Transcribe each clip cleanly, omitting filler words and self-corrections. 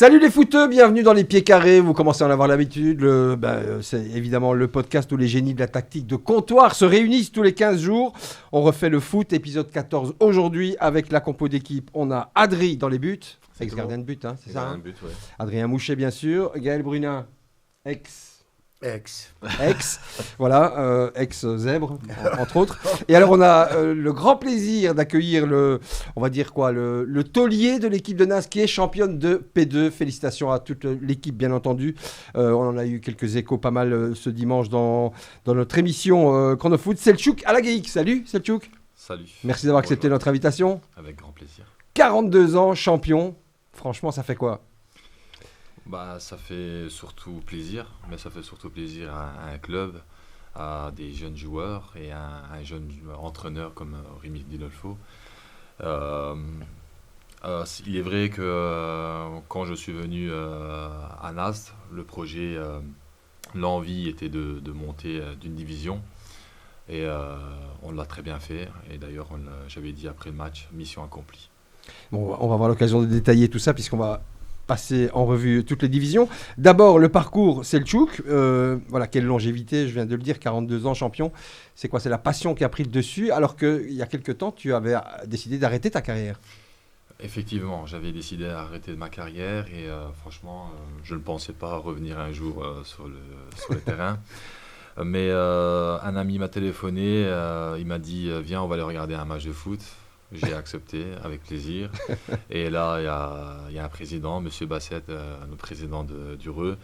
Salut les footeux, bienvenue dans les pieds carrés, vous commencez à en avoir l'habitude, c'est évidemment le podcast où les génies de la tactique de comptoir se réunissent tous les 15 jours. On refait le foot, épisode 14 aujourd'hui avec la compo d'équipe. On a Adri dans les buts, ex-gardien de but, hein, c'est ça, hein, but, ouais. Adrien Mouchet bien sûr, Gaël Brunin, ex, ex-zèbre, entre autres. Et alors, on a le grand plaisir d'accueillir le taulier de l'équipe de Nas qui est championne de P2. Félicitations à toute l'équipe, bien entendu. On en a eu quelques échos pas mal ce dimanche dans notre émission Chronofoot. Selçuk Alagéik. Salut, Selçuk. Salut. Merci d'avoir accepté notre invitation. Avec grand plaisir. 42 ans, champion. Franchement, ça fait quoi ? Ça fait surtout plaisir, mais ça fait surtout plaisir à un club, à des jeunes joueurs et à un jeune entraîneur comme Rémi Dinolfo. Il est vrai que quand je suis venu à Nasr, le projet, l'envie était de monter d'une division. Et on l'a très bien fait. Et d'ailleurs, j'avais dit après le match, mission accomplie. Bon, on va avoir l'occasion de détailler tout ça puisqu'on va passer en revue toutes les divisions. D'abord, le parcours Selçuk. Quelle longévité, je viens de le dire, 42 ans, champion. C'est quoi ? C'est la passion qui a pris le dessus, alors qu'il y a quelques temps, tu avais décidé d'arrêter ta carrière. Effectivement, j'avais décidé d'arrêter ma carrière et franchement, je ne pensais pas revenir un jour sur le terrain. Mais un ami m'a téléphoné, il m'a dit « Viens, on va aller regarder un match de foot ». J'ai accepté avec plaisir. Et là, il y a un président, M. Bassett, le président du RE,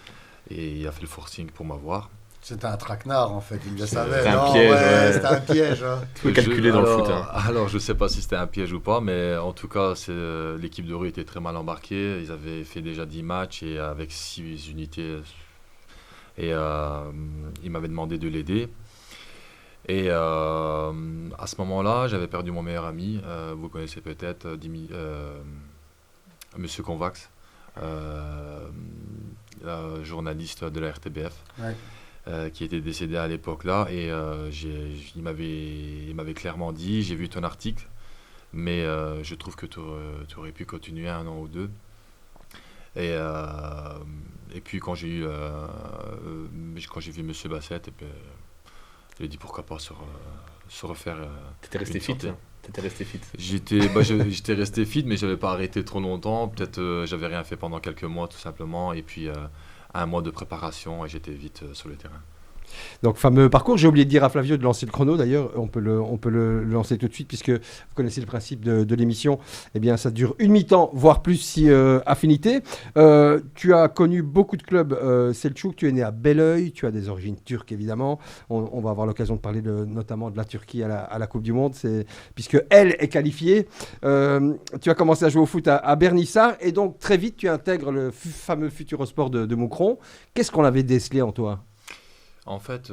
et il a fait le forcing pour m'avoir. C'était un traquenard en fait, il le savait. C'était un piège. Ouais. C'était un piège. Hein. Tout est calculé dans le foot. Hein. Alors, je ne sais pas si c'était un piège ou pas, mais en tout cas, l'équipe de RE était très mal embarquée. Ils avaient fait déjà 10 matchs et avec 6 unités. Et ils m'avaient demandé de l'aider. Et à ce moment-là, j'avais perdu mon meilleur ami. Vous connaissez peut-être Monsieur Convax, journaliste de la RTBF, ouais. Qui était décédé à l'époque-là. Et il m'avait clairement dit, j'ai vu ton article, mais je trouve que tu aurais pu continuer 1 an ou 2. Et puis quand j'ai vu Monsieur Bassett, je lui ai dit pourquoi pas se refaire. T'étais resté fit. J'étais resté fit, mais j'avais pas arrêté trop longtemps. Peut-être j'avais rien fait pendant quelques mois tout simplement. Et puis 1 mois de préparation et j'étais vite sur le terrain. Donc, fameux parcours. J'ai oublié de dire à Flavio de lancer le chrono. D'ailleurs, on peut le lancer tout de suite puisque vous connaissez le principe de l'émission. Eh bien, ça dure une mi-temps, voire plus si affinité. Tu as connu beaucoup de clubs, Selçuk. Tu es né à Belleuil. Tu as des origines turques, évidemment. On va avoir l'occasion de parler notamment de la Turquie à la Coupe du Monde, puisque elle est qualifiée. Tu as commencé à jouer au foot à Bernissart et donc très vite, tu intègres le fameux Futurosport de Moucron. Qu'est-ce qu'on avait décelé en toi ? En fait,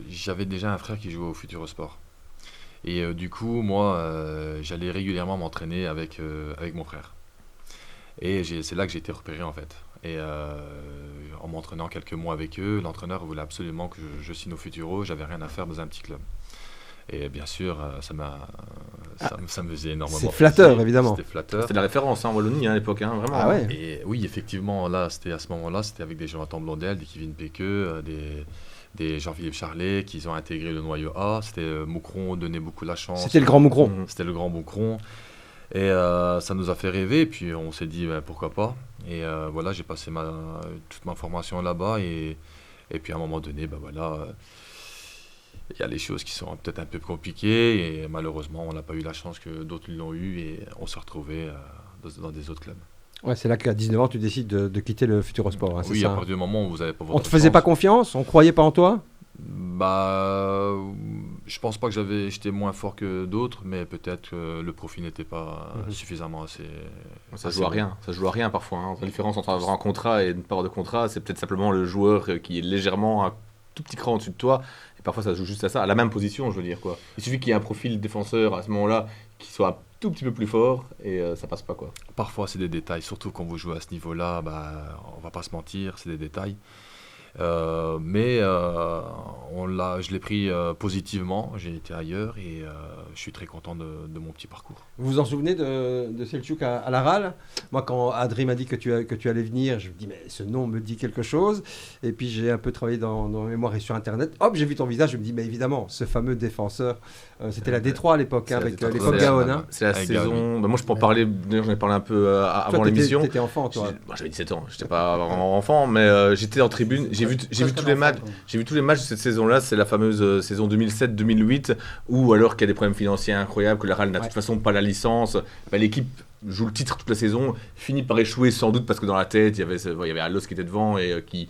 j'avais déjà un frère qui jouait au Futurosport. Et du coup, moi, j'allais régulièrement m'entraîner avec mon frère. Et c'est là que j'ai été repéré, en fait. Et en m'entraînant quelques mois avec eux, l'entraîneur voulait absolument que je signe au Futuro. J'avais rien à faire dans un petit club. Et bien sûr, ça me faisait énormément plaisir. C'est flatteur, évidemment. C'était flatteur. C'était la référence en Wallonie à l'époque, vraiment. Ah ouais. Et oui, effectivement, à ce moment-là, c'était avec des Jonathan Blondel, des Kevin Péqueux, des Jean-Philippe Charlet qui ont intégré le noyau A. C'était Moucron donnait beaucoup la chance. C'était le Grand Moucron. C'était le Grand Moucron. Et ça nous a fait rêver. Et puis on s'est dit pourquoi pas. Et voilà, j'ai passé toute ma formation là-bas. Et puis à un moment donné, il y a les choses qui sont peut-être un peu compliquées et malheureusement, on n'a pas eu la chance que d'autres l'ont eu et on s'est retrouvés dans des autres clubs. Ouais, c'est là qu'à 19 ans, tu décides de quitter le Futurosport. Hein, oui, ça, à partir du moment où vous n'avez pas votre On ne te faisait pas confiance ? On ne croyait pas en toi ? Je pense pas que j'étais moins fort que d'autres, mais peut-être que le profil n'était pas suffisamment assez. Ça joue à rien. Ça joue à rien parfois. Hein. La différence entre avoir un contrat et ne pas avoir de contrat, c'est peut-être simplement le joueur qui est légèrement un tout petit cran au-dessus de toi. Et parfois, ça se joue juste à ça, à la même position, je veux dire quoi. Il suffit qu'il y ait un profil défenseur à ce moment-là qui soit un tout petit peu plus fort et ça passe pas quoi. Parfois, c'est des détails, surtout quand vous jouez à ce niveau-là. On va pas se mentir, c'est des détails. Mais je l'ai pris positivement, j'ai été ailleurs et je suis très content de mon petit parcours. Vous vous en souvenez de Selçuk à Laral? Moi, quand Adrien m'a dit que tu allais venir, je me dis, mais ce nom me dit quelque chose. Et puis, j'ai un peu travaillé dans ma mémoire et sur Internet. Hop, j'ai vu ton visage, je me dis, mais évidemment, ce fameux défenseur, c'était la Détroit à l'époque, hein, avec l'époque Gaon. Hein. C'est la Avec saison. Gaon. Moi, je peux en parler, d'ailleurs, j'en ai parlé un peu avant l'émission. T'étais enfant, toi. J'avais 17 ans, j'étais pas vraiment enfant, mais j'étais en tribune. J'ai vu tous les matchs. J'ai vu tous les matchs de cette saison-là. C'est la fameuse saison 2007-2008, où alors qu'il y a des problèmes financiers incroyables, que la RAL n'a de toute façon pas la licence, l'équipe joue le titre toute la saison, finit par échouer sans doute parce que dans la tête il y avait Alos qui était devant et qui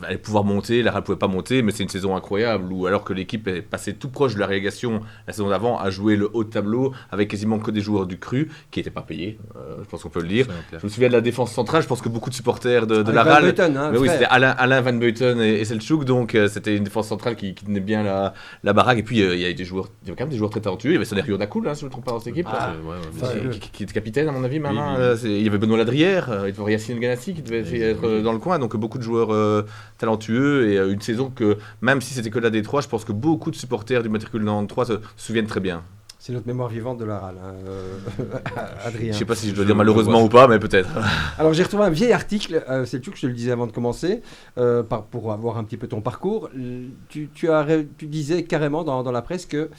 allait pouvoir monter, la RAL pouvait pas monter, mais c'est une saison incroyable où alors que l'équipe est passée tout proche de la relégation la saison d'avant, a joué le haut de tableau avec quasiment que des joueurs du cru qui n'étaient pas payés, je pense qu'on peut le dire. Je me souviens de la défense centrale, je pense que beaucoup de supporters de la RAL, mais oui, c'était Alain Van Beuten et Selçuk, donc c'était une défense centrale qui tenait bien la baraque, et puis il y avait quand même des joueurs très talentueux, il y avait Sonny Riodakul, si je ne me trompe pas dans cette équipe, qui était capitaine à mon avis maintenant, il y avait Benoît Ladrière, il devait y avoir Yacine Ganassi qui devait être dans le coin, donc beaucoup de joueurs talentueux, et une saison que même si c'était que la Détroit, je pense que beaucoup de supporters du matricule 93 se souviennent très bien. C'est notre mémoire vivante de la RAL, Adrien. Je sais pas si je dois dire malheureusement ou pas, mais peut-être. Alors j'ai retrouvé un vieil article, c'est le truc que je te le disais avant de commencer, pour avoir un petit peu ton parcours. Tu disais carrément dans la presse que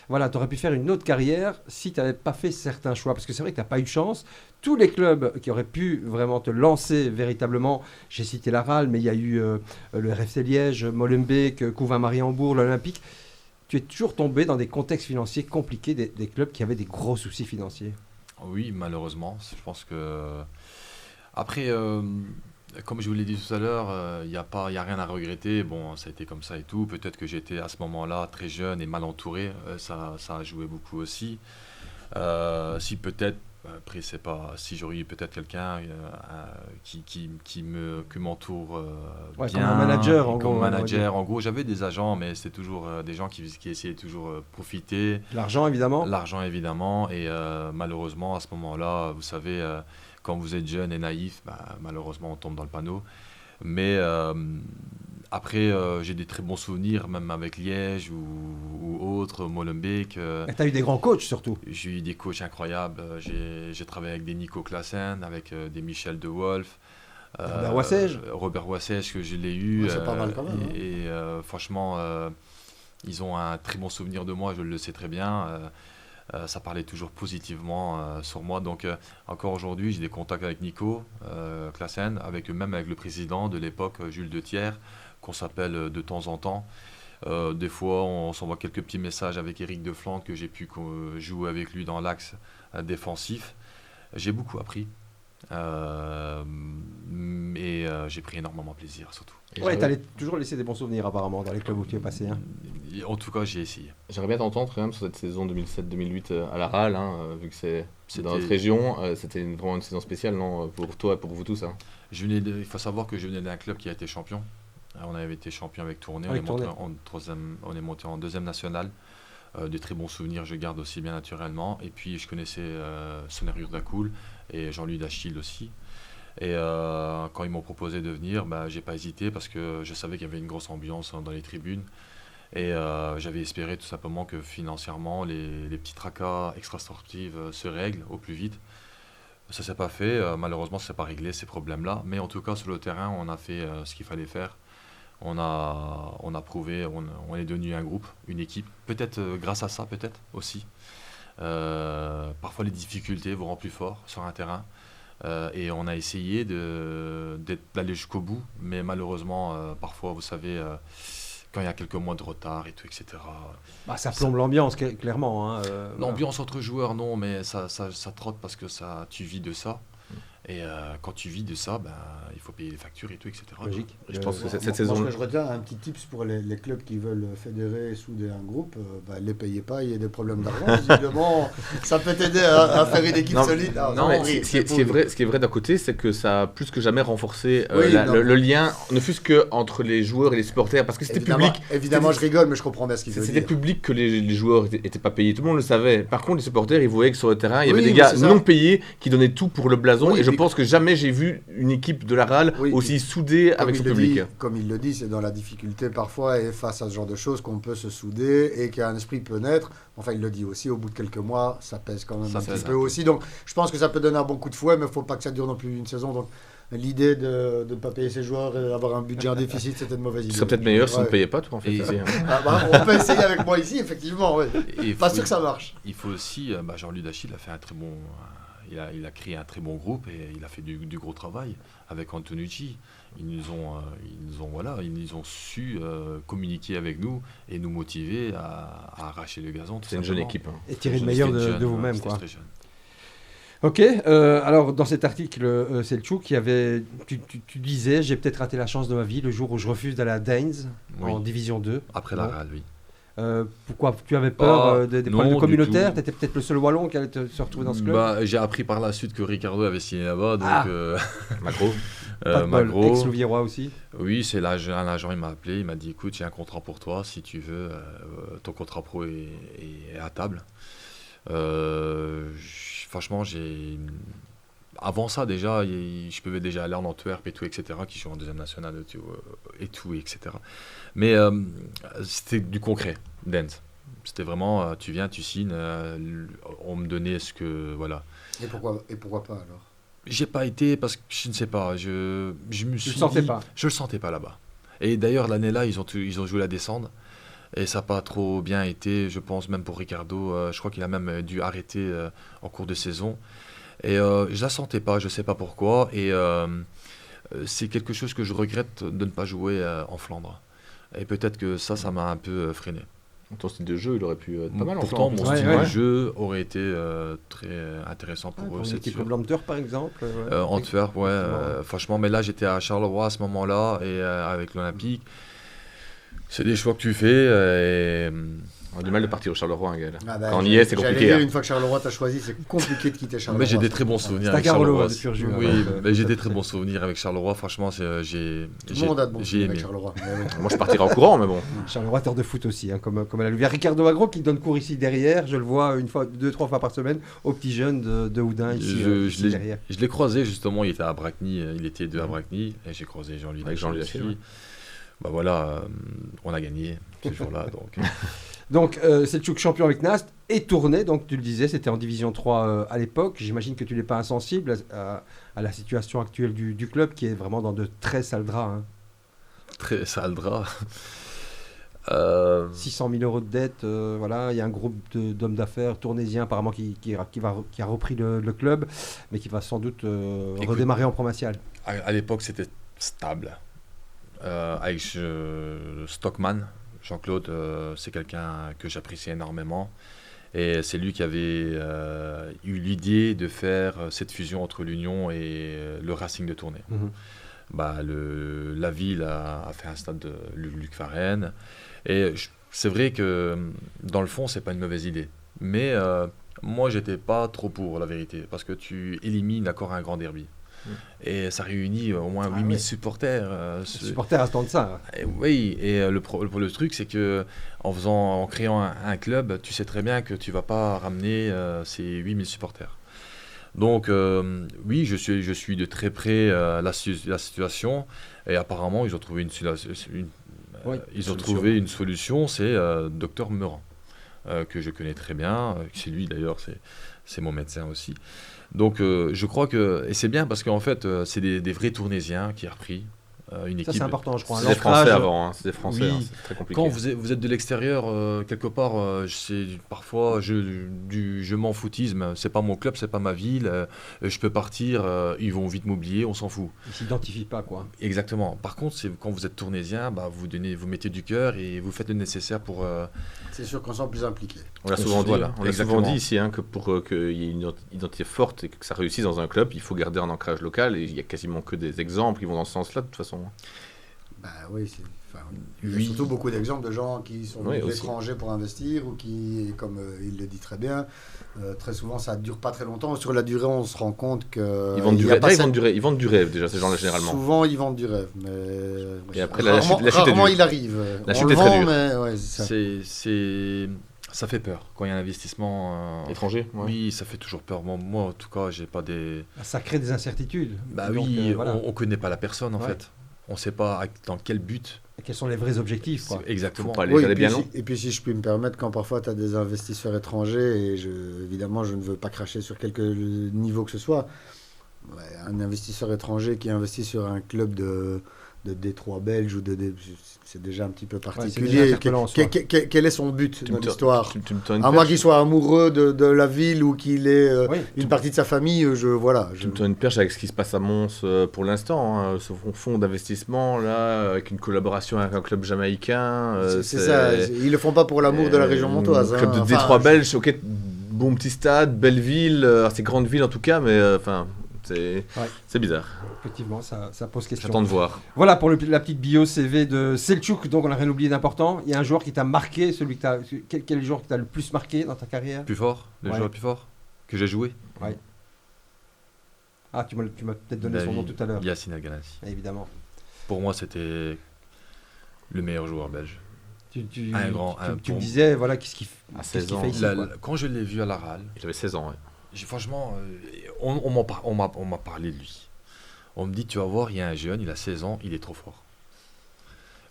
voilà, tu aurais pu faire une autre carrière si tu n'avais pas fait certains choix. Parce que c'est vrai que tu n'as pas eu de chance. Tous les clubs qui auraient pu vraiment te lancer véritablement, j'ai cité la RAL, mais il y a eu le RFC Liège, Molenbeek, Couvain-Mariembourg, l'Olympique. Tu es toujours tombé dans des contextes financiers compliqués, des clubs qui avaient des gros soucis financiers. Oui, malheureusement. Je pense que... Après, comme je vous l'ai dit tout à l'heure, il n'y a rien à regretter. Bon, ça a été comme ça et tout. Peut-être que j'étais à ce moment-là très jeune et mal entouré. Ça a joué beaucoup aussi. Si peut-être... Après, c'est pas si j'aurais eu peut-être quelqu'un qui m'entoure bien. Comme un manager, en comme gros. Manager, en gros, j'avais des agents, mais c'était toujours des gens qui essayaient toujours profiter. L'argent, évidemment. L'argent, évidemment. Et malheureusement, à ce moment-là, vous savez, quand vous êtes jeune et naïf, malheureusement, on tombe dans le panneau. Mais après, j'ai des très bons souvenirs, même avec Liège ou autres, Molenbeek. Tu as eu des grands coachs, surtout. J'ai eu des coachs incroyables. J'ai travaillé avec des Nico Classen, avec des Michel De Wolf. Robert Wassège, que je l'ai eu. Ouais, c'est pas mal quand même. Et franchement, ils ont un très bon souvenir de moi, je le sais très bien. Ça parlait toujours positivement sur moi. Donc, encore aujourd'hui, j'ai des contacts avec Nico Classen, même avec le président de l'époque, Jules Dethiers, qu'on s'appelle de temps en temps. Des fois, on s'envoie quelques petits messages avec Éric Deflande, que j'ai pu jouer avec lui dans l'axe défensif. J'ai beaucoup appris. Mais j'ai pris énormément plaisir, surtout. Ouais, tu allais toujours laisser des bons souvenirs, apparemment, dans les clubs où tu es passé. Hein. En tout cas, j'ai essayé. J'aimerais bien t'entendre quand même sur cette saison 2007-2008 à la RAL, vu que c'est dans notre région. C'était vraiment une saison spéciale, non, pour toi et pour vous tous. Hein. Il faut savoir que je venais d'un club qui a été champion. On avait été champion avec Tournai. On est monté en deuxième nationale. Des très bons souvenirs, je garde aussi bien naturellement. Et puis, je connaissais Sonny Riodakul et Jean-Louis Dachil aussi. Et quand ils m'ont proposé de venir, j'ai pas hésité parce que je savais qu'il y avait une grosse ambiance dans les tribunes. Et j'avais espéré tout simplement que financièrement, les petits tracas extra-sportifs se règlent au plus vite. Ça s'est pas fait. Malheureusement, ça s'est pas réglé ces problèmes-là. Mais en tout cas, sur le terrain, on a fait ce qu'il fallait faire. On a prouvé, on est devenu un groupe, une équipe. Peut-être grâce à ça, peut-être aussi. Parfois, les difficultés vous rendent plus fort sur un terrain. Et on a essayé d'aller jusqu'au bout. Mais malheureusement, parfois, vous savez, quand il y a quelques mois de retard et tout, etc. Ça plombe l'ambiance, clairement. Hein, l'ambiance entre joueurs, non, mais ça trotte parce que tu vis de ça. Et quand tu vis de ça, il faut payer les factures et tout, etc. Logique. Je pense que cette saison... Moi, je retiens un petit tips pour les clubs qui veulent fédérer et souder un groupe. Ne les payez pas, il y a des problèmes d'argent. Visiblement, ça peut t'aider à faire une équipe solide. Ce qui est vrai d'un côté, c'est que ça a plus que jamais renforcé le lien, ne fût-ce qu'entre les joueurs et les supporters, parce que c'était public. Évidemment, je rigole, mais je comprends bien ce qu'il veut dire. C'était public que les joueurs n'étaient pas payés, tout le monde le savait. Par contre, les supporters, ils voyaient que sur le terrain, il y avait des gars non payés qui donnaient tout pour le blason. Et je pense que jamais j'ai vu une équipe de la RAL Oui, aussi soudée avec son public. Comme il le dit, c'est dans la difficulté parfois et face à ce genre de choses qu'on peut se souder et qu'un esprit peut naître. Enfin, il le dit aussi, au bout de quelques mois, ça pèse quand même Ça un pèse petit un peu peu. aussi. Donc, je pense que ça peut donner un bon coup de fouet, mais il ne faut pas que ça dure non plus une saison. Donc, l'idée de ne pas payer ses joueurs et d'avoir un budget en déficit, c'était une mauvaise idée. Tu serais peut-être meilleur si on ne Ouais. payait pas, toi, en fait. Et- ici, hein. Ah bah, on peut essayer avec moi ici, effectivement. Ouais. Et Pas faut- sûr que ça marche. Il faut aussi, Jean-Luc Dachille a fait un très bon, il a créé un très bon groupe et il a fait du gros travail avec Antonucci. Ils nous ont su communiquer avec nous et nous motiver à arracher le gazon. tout C'est une jeune simplement. équipe. Hein. Et tirer le C'était meilleur jeune, de ouais, vous-même, c'était quoi. très jeune. Ok, alors dans cet article, Selçuk, tu disais, j'ai peut-être raté la chance de ma vie le jour où je refuse d'aller à Daines Oui. en Division 2. Après la Bon. Real, oui. Pourquoi? Tu avais peur des non, problèmes du communautaires? tout. Tu étais peut-être le seul Wallon qui allait se retrouver dans ce club? J'ai appris par la suite que Ricardo avait signé là-bas, donc Ah. Macro. Pas de bol. Magro. Ex-Louviérois aussi. Oui, c'est un agent, il m'a appelé, il m'a dit écoute, j'ai un contrat pour toi, si tu veux, ton contrat pro est à table. Franchement, avant ça déjà, je pouvais déjà aller en Antwerp et tout, etc., qui joue en deuxième nationale et tout, etc. Mais c'était du concret, Dance. C'était vraiment, tu viens, tu signes, on me donnait ce que, voilà. Et pourquoi pas alors? J'ai pas été parce que je ne sais pas, je me suis le sentais dit- pas. Je le sentais pas là-bas. Et d'ailleurs l'année-là ils ont joué la descente et ça n'a pas trop bien été, je pense même pour Ricardo. Je crois qu'il a même dû arrêter en cours de saison. Et je la sentais pas, je sais pas pourquoi. Et c'est quelque chose que je regrette de ne pas jouer en Flandre. Et peut-être que ça m'a un peu freiné. Ton style de jeu, il aurait pu être pas mal. Pourtant mon Ouais, style ouais. de jeu aurait été très intéressant pour Pour eux. une c'est équipe sûr. comme l'Antwerp, par exemple. Antwerp, ouais, Effectivement. franchement, mais là j'étais à Charleroi à ce moment-là et avec l'Olympique. C'est des choix que tu fais et On a du mal de partir au Charleroi, hein, Gaël. Ah bah, Quand on y est, c'est j'allais compliqué. dire, hein. une fois que Charleroi t'a choisi, c'est compliqué de quitter Charleroi. mais j'ai des très bons souvenirs C'est à avec Carolo, Charleroi. de pur jus, Oui, hein, mais j'ai des très bons souvenirs avec Charleroi. Franchement, j'ai Tout le monde a de bons j'ai souvenirs aimé. avec Charleroi. Mais bon. Moi, je partirais en courant, mais bon. Charleroi, terre de foot aussi, hein, comme à la Louvière. Ricardo Agro qui donne cours ici derrière. Je le vois 2-3 fois par semaine aux petits jeunes de Houdin ici, ici derrière. Je l'ai croisé justement, il était à Bracny, il était deux à Bracny et j'ai croisé Jean-Louis Avec Jean-Louis Dachille Dachille, aussi. Bah voilà, on a gagné ce jour-là donc. Donc, Selçuk champion avec Nast et tourné, donc tu le disais, c'était en Division 3 à l'époque. J'imagine que tu n'es pas insensible à la situation actuelle du club qui est vraiment dans de très sales draps. Hein. Très sale drap. 600 000 euros de dette, voilà. Il y a un groupe d'hommes d'affaires tournaisiens apparemment qui a repris le club, mais qui va sans doute redémarrer en provincial. À l'époque, c'était stable. Avec Stockman, Jean-Claude, c'est quelqu'un que j'apprécie énormément. Et c'est lui qui avait eu l'idée de faire cette fusion entre l'Union et le Racing de Tournai. Mhm. La ville a fait un stade de Luc Varenne. Et c'est vrai que dans le fond, c'est pas une mauvaise idée. Mais moi, j'étais pas trop pour, la vérité, parce que tu élimines encore un grand derby. Et ça réunit au moins 8000 ouais. supporters. Les supporters attendent ça. Et oui, et le truc, c'est que en créant un club, tu sais très bien que tu vas pas ramener ces 8000 supporters. Donc, oui, je suis de très près la situation, et apparemment, ils ont trouvé une solution, c'est Dr Meurant, que je connais très bien, c'est lui d'ailleurs, c'est mon médecin aussi. Donc, je crois que, et c'est bien parce qu'en fait, c'est des vrais Tournaisiens qui ont repris une équipe. Ça, c'est important, je crois. C'est des Français avant, hein. C'est des Français, Oui. hein. C'est très compliqué. Quand vous êtes de l'extérieur, quelque part, parfois, je m'en foutisme. C'est pas mon club, c'est pas ma ville. Je peux partir, ils vont vite m'oublier, on s'en fout. Ils ne s'identifient pas, quoi. Exactement. Par contre, quand vous êtes tournaisien, vous mettez du cœur et vous faites le nécessaire pour. C'est sûr qu'on sent plus impliqué. On l'a souvent dit, Voilà, on l'a exactement. souvent dit ici, hein, que pour qu'il y ait une identité forte et que ça réussisse dans un club, il faut garder un ancrage local. Et il y a quasiment que des exemples qui vont dans ce sens-là, de toute façon. Bah oui, il y a Oui. surtout beaucoup d'exemples de gens qui sont Oui, venus de aussi. l'étranger pour investir ou qui, comme il le dit très bien, très souvent ça ne dure pas très longtemps. Sur la durée, on se rend compte que. Ils vendent du il y a rêve. pas Là, cette- ils vendent du rêve déjà, ces gens-là, généralement. Souvent, ils vendent du rêve, mais Et après, la chute est rarement dure. il arrive. La On chute le est très vend, dure. mais ouais, c'est ça. Ça fait peur. Quand il y a un investissement Étranger, ouais. oui, ça fait toujours peur. Moi, en tout cas, j'ai pas des... Ça crée des incertitudes. Bah Donc, oui, voilà. on connaît pas la personne, en Ouais. fait. On sait pas dans quel but. Quels sont les vrais objectifs, quoi. Exactement. Faut pas aller Oui, aller et puis, bien loin. et puis si je puis me permettre, quand parfois tu as des investisseurs étrangers, et évidemment je ne veux pas cracher sur quelque niveau que ce soit, ouais, un investisseur étranger qui investit sur un club de Détroit belge, c'est déjà un petit peu c'est déjà particulier. interpellant en soi. Quel est son but dans l'histoire? Tu me tends une À moins perche. qu'il soit amoureux de la ville ou qu'il ait Oui. une partie de sa famille, Tu me tends une perche avec ce qui se passe à Mons pour l'instant. Hein. Ce fonds d'investissement, là, avec une collaboration avec un club jamaïcain. c'est ça, ils le font pas pour l'amour de la région montoise. Un club de hein. Détroit Enfin, belge, ok, bon petit stade, belle ville, assez grande ville en tout cas, mais enfin, c'est bizarre. Effectivement, ça pose question. J'attends de voir. Voilà pour la petite bio CV de Selçuk. Donc on n'a rien oublié d'important. Il y a un joueur qui t'a marqué, quel joueur qui t'a le plus marqué dans ta carrière? Plus fort, le Ouais. joueur plus fort que j'ai joué. Ah, tu m'as peut-être donné Bah son nom oui, tout à l'heure. Yacine El Ghanassi. Évidemment. Pour moi, c'était le meilleur joueur belge. Un grand, tu me bon. disais, voilà, qu'est-ce qu'il À qu'est-ce 16 qu'il ans. fait ici, quoi. Quand je l'ai vu à l'Aral, Il avait 16 ans, ouais. franchement, on m'a parlé de lui. On me dit, tu vas voir, il y a un jeune, il a 16 ans, il est trop fort.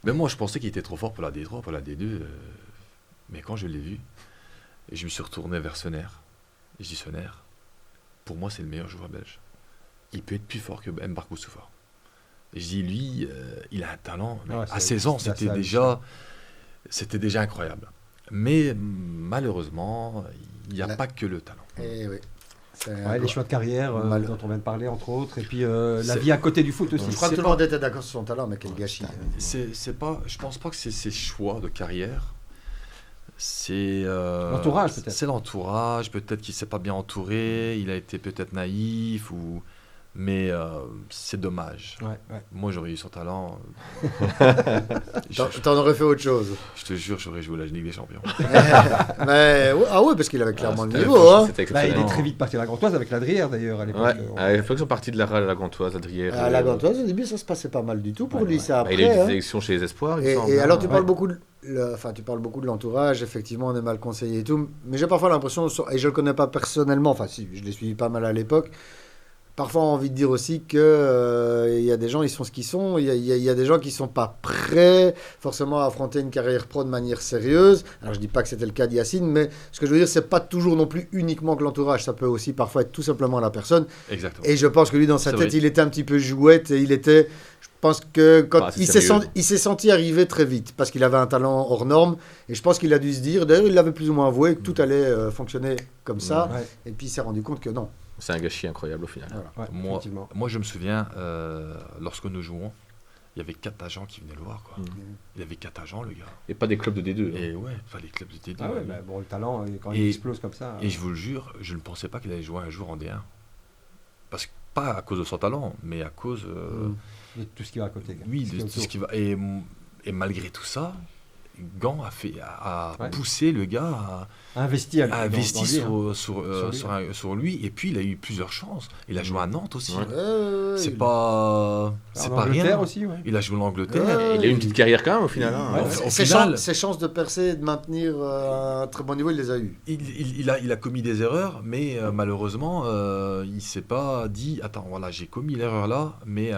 Mais moi, je pensais qu'il était trop fort pour la D3, pour la D2. Mais quand je l'ai vu, et je me suis retourné vers Sener. Et je dis, Sener, pour moi, c'est le meilleur joueur belge. Il peut être plus fort que Mbarkou Soufa. Et je dis, lui, il a un talent. Mais Ouais, à c'est- 16 ans, c'est c'était déjà incroyable. Mais malheureusement, il n'y a Là- pas que le talent. eh oui. Ouais, les choix de carrière Mal- dont on vient de parler, entre autres. Et puis la C'est- vie à côté du foot aussi. Je crois que C'est tout le monde était d'accord sur son talent, mais quel gâchis. C'est pas, je pense pas que c'est ses choix de carrière. C'est L'entourage, peut-être. C'est l'entourage. Peut-être qu'il s'est pas bien entouré. Il a été peut-être naïf mais c'est dommage. Ouais. Moi, j'aurais eu son talent. T'en aurais fait autre chose. Je te jure, j'aurais joué la Ligue des Champions. Mais, ah ouais, parce qu'il avait clairement le C'était- niveau. Hein. C'était Bah, il exceptionnel. est très vite parti à la Gantoise avec l'Adrière d'ailleurs à l'époque. Ouais, il faut qu'ils sont partis de la râle à la Gantoise, Adrière. À la Gantoise, au début, ça se passait pas mal du tout pour Ouais, lui. ouais. Ça après. Il a eu des hein. élections chez les Espoirs, il me Et, semble. et alors, tu Ouais. parles beaucoup de l'entourage. Effectivement, on est mal conseillé et tout. Mais j'ai parfois l'impression, et je le connais pas personnellement. Enfin, si, je l'ai suivi pas mal à l'époque. Parfois, on a envie de dire aussi que il y a des gens, ils sont ce qu'ils sont. Il y a des gens qui sont pas prêts forcément à affronter une carrière pro de manière sérieuse. Alors, je dis pas que c'était le cas d'Yacine, mais ce que je veux dire, c'est pas toujours non plus uniquement que l'entourage. Ça peut aussi parfois être tout simplement la personne. Exactement. Et je pense que lui, dans sa C'est tête, vrai. il était un petit peu jouette. Et je pense que quand Pas assez il s'est sérieux. il s'est senti arriver très vite parce qu'il avait un talent hors norme. Et je pense qu'il a dû se dire, d'ailleurs, il l'avait plus ou moins avoué, que tout allait fonctionner comme ça. Ouais. Et puis il s'est rendu compte que non. C'est un gâchis incroyable au final. Voilà. Ouais, Moi, effectivement. moi, je me souviens, lorsque nous jouons, il y avait 4 agents qui venaient le voir. Quoi. Il y avait 4 agents, le gars. Et pas des clubs de D2. hein. Et ouais, enfin, les clubs de T2. Ah ouais, bah, bon, le talent, quand il Et- explose comme ça. Et je vous le jure, je ne pensais pas qu'il allait jouer un jour en D1. Parce que, pas à cause de son talent, mais à cause. de tout ce qui va à côté. quoi. Oui, Tout ce qui de est tout ce autour. qui va. Et malgré tout ça, Gant a Ouais. poussé le gars Investi à investir lui, hein. sur lui. Et puis, il a eu plusieurs chances. Il a joué à Nantes aussi. Ouais. C'est pas En Angleterre rien. aussi, ouais. Il a joué en Angleterre. Ouais. Il a eu une petite carrière quand même au final. hein. Ouais. Au Ses final- chances de percer et de maintenir un très bon niveau, il les a eues. Il a commis des erreurs, mais malheureusement, il s'est pas dit attends, voilà, j'ai commis l'erreur là, mais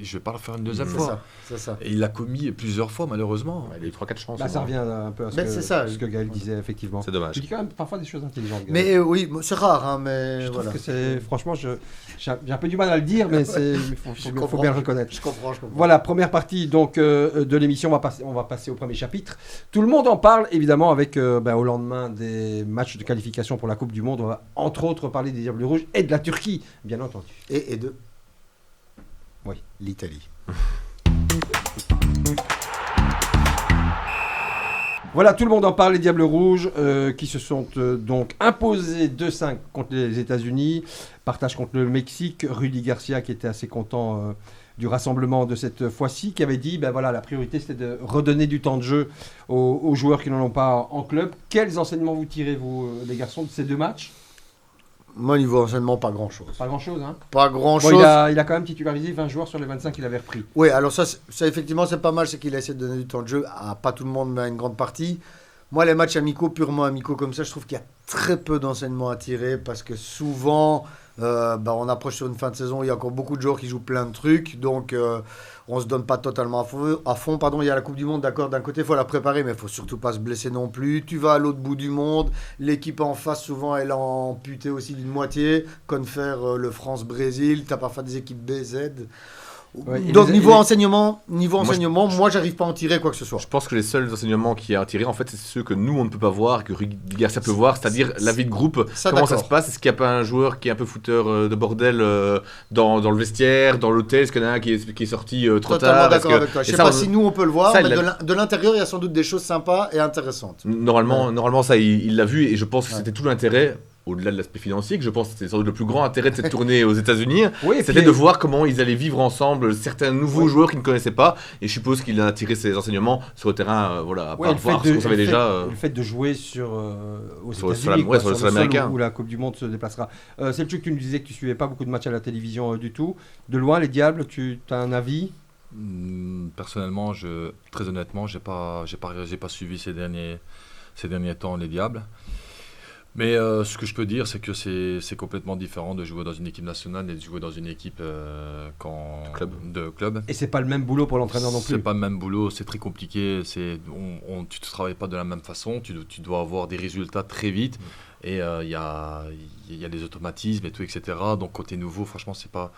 je vais pas le faire une deuxième C'est fois. ça, c'est ça. Et il l'a commis plusieurs fois, malheureusement. Ouais, il a eu 3-4 chances. Bah, au ça moins. revient un peu à Mais c'est ça. ce que Gaël disait, effectivement. C'est dommage. Tu dis quand même parfois des choses intelligentes. Gaël. Mais oui, c'est rare, hein, mais je trouve voilà. que c'est. Franchement, j'ai un peu du mal à le dire, mais il faut bien le reconnaître. Je comprends. Voilà, première partie donc de l'émission. On va passer au premier chapitre. Tout le monde en parle, évidemment, avec au lendemain des matchs de qualification pour la Coupe du Monde. On va entre autres parler des Diables Rouges et de la Turquie, bien entendu. Et de Oui. l'Italie. Voilà, tout le monde en parle, les Diables Rouges qui se sont donc imposés 2-5 contre les États-Unis, partage contre le Mexique. Rudy Garcia qui était assez content du rassemblement de cette fois-ci, qui avait dit, la priorité c'était de redonner du temps de jeu aux joueurs qui n'en ont pas en club. Quels enseignements vous tirez, vous, les garçons, de ces deux matchs? Moi, niveau enseignement, pas grand-chose. Pas grand-chose, hein. Pas Bon, grand-chose. il a quand même titularisé 20 joueurs sur les 25 qu'il avait repris. Oui, alors ça effectivement, c'est pas mal, c'est qu'il a essayé de donner du temps de jeu à pas tout le monde, mais à une grande partie. Moi, les matchs amicaux, purement amicaux comme ça, je trouve qu'il y a très peu d'enseignements à tirer parce que souvent, on approche sur une fin de saison, il y a encore beaucoup de joueurs qui jouent plein de trucs, donc on se donne pas totalement à fond. Pardon, il y a la Coupe du Monde, d'accord, d'un côté, il faut la préparer, mais il faut surtout pas se blesser non plus. Tu vas à l'autre bout du monde, l'équipe en face, souvent, elle est amputée aussi d'une moitié, comme faire le France-Brésil, tu as parfois des équipes B, Z. Ouais, Donc niveau enseignement, moi j'arrive pas à en tirer quoi que ce soit. Je pense que les seuls enseignements qu'il y a à tirer, en fait, c'est ceux que nous on ne peut pas voir, que Rudy Garcia peut voir, c'est-à-dire la vie de groupe, comment ça se passe, est-ce qu'il n'y a pas un joueur qui est un peu fouteur de bordel dans le vestiaire, dans l'hôtel, est-ce qu'il y en a un qui est sorti trop Totalement tard, d'accord avec toi. Je sais pas si nous on peut le voir, mais de l'intérieur il y a sans doute des choses sympas et intéressantes. Normalement ça il l'a vu et je pense que c'était tout l'intérêt. Au-delà de l'aspect financier, que je pense que c'était sans doute le plus grand intérêt de cette tournée aux États-Unis, c'était de voir comment ils allaient vivre ensemble certains nouveaux joueurs qu'ils ne connaissaient pas. Et je suppose qu'il a tiré ses enseignements sur le terrain, à part voir ce qu'on savait déjà. Le fait de jouer aux États-Unis, sur le sol américain, où la Coupe du Monde se déplacera. Selchuk, tu nous disais que tu suivais pas beaucoup de matchs à la télévision du tout. De loin, les Diables, tu as un avis? Personnellement, très honnêtement, j'ai pas suivi ces derniers temps les Diables. Mais ce que je peux dire, c'est que c'est complètement différent de jouer dans une équipe nationale et de jouer dans une équipe de club. Et c'est pas le même boulot pour l'entraîneur non plus. C'est pas le même boulot, c'est très compliqué. Tu ne travailles pas de la même façon, tu dois avoir des résultats très vite. Et il y a des automatismes et tout, etc. Donc côté nouveau, franchement, c'est pas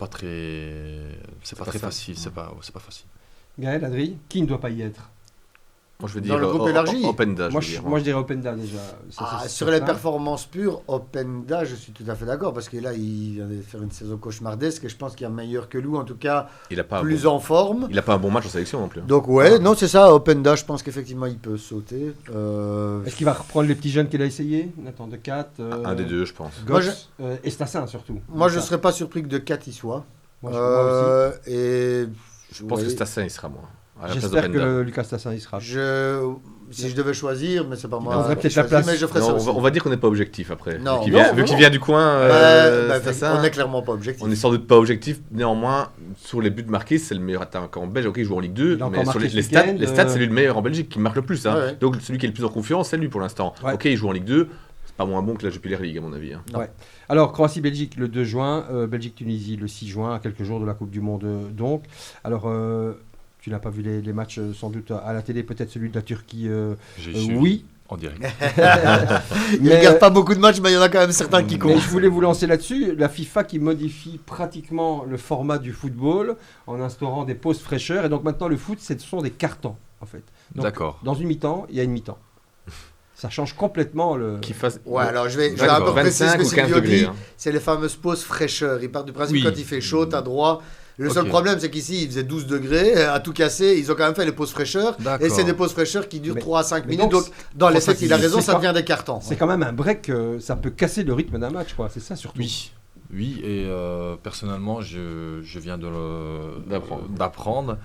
très facile. C'est pas facile. Gaël, Adri, qui ne doit pas y être? Moi, je veux Dans dire le groupe élargi. Openda. Moi, je dirais Openda déjà. Sur les performances pures, Openda, je suis tout à fait d'accord parce que là, il vient de faire une saison cauchemardesque et je pense qu'il y a meilleur que lui, en tout cas, plus en forme. Il n'a pas un bon match en sélection non plus. Donc non, c'est ça, Openda, je pense qu'effectivement, il peut sauter. Est-ce qu'il va reprendre les petits jeunes qu'il a essayé? Nathan Decat, un des deux, je pense. Goss, et Stassin surtout. Moi, je ne serais pas surpris que Decat y soit. Moi aussi. Et je pense que Stassin, il sera moi. J'espère que Lucas Stassin y sera. Si je devais choisir, mais c'est pas moi. On aurait peut-être la place. Mais je ferais ça aussi. On va dire qu'on n'est pas objectif après. Non, vu qu'il vient du coin, on n'est clairement pas objectif. On n'est sans doute pas objectif. Néanmoins, sur les buts marqués, c'est le meilleur attaquant en Belgique. Ok, il joue en Ligue 2, mais sur les stats, c'est lui le meilleur en Belgique qui marque le plus. Hein. Ouais. Donc celui qui est le plus en confiance, c'est lui pour l'instant. Ouais. Ok, il joue en Ligue 2. C'est pas moins bon que la Jupiler League à mon avis. Hein. Ouais. Alors, Croatie-Belgique le 2 juin, Belgique-Tunisie le 6 juin, à quelques jours de la Coupe du Monde donc. Alors, tu n'as pas vu les matchs sans doute à la télé, peut-être celui de la Turquie, oui. En direct. Il ne regarde pas beaucoup de matchs, mais il y en a quand même certains qui comptent. Mais je voulais vous lancer là-dessus. La FIFA qui modifie pratiquement le format du football en instaurant des pauses fraîcheurs. Et donc maintenant, le foot, ce sont des cartons, en fait. Donc, d'accord. Dans une mi-temps, il y a une mi-temps. Ça change complètement le... alors je vais un peu préciser ce que Silvio dit. C'est les fameuses pauses fraîcheurs. Il part du principe quand il fait chaud, t'as droit... Le seul problème, c'est qu'ici, il faisait 12 degrés, à tout casser. Ils ont quand même fait les pauses fraîcheurs. Et c'est des pauses fraîcheurs qui durent 3 à 5 minutes. Donc, dans les faits, il a raison, ça devient des cartons. C'est quand même un break, ça peut casser le rythme d'un match, quoi. C'est ça surtout. Oui, et personnellement, je viens d'apprendre.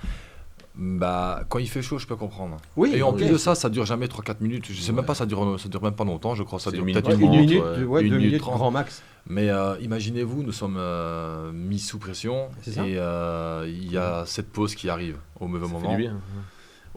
Quand il fait chaud, je peux comprendre. Oui, et en plus de ça, ça dure jamais 3-4 minutes. Je sais même pas, ça dure même pas longtemps, je crois. Ça dure peut-être 1 minute, 2 minutes, grand max. Mais imaginez-vous, nous sommes mis sous pression et il y a cette pause qui arrive au mauvais moment. Fait du bien.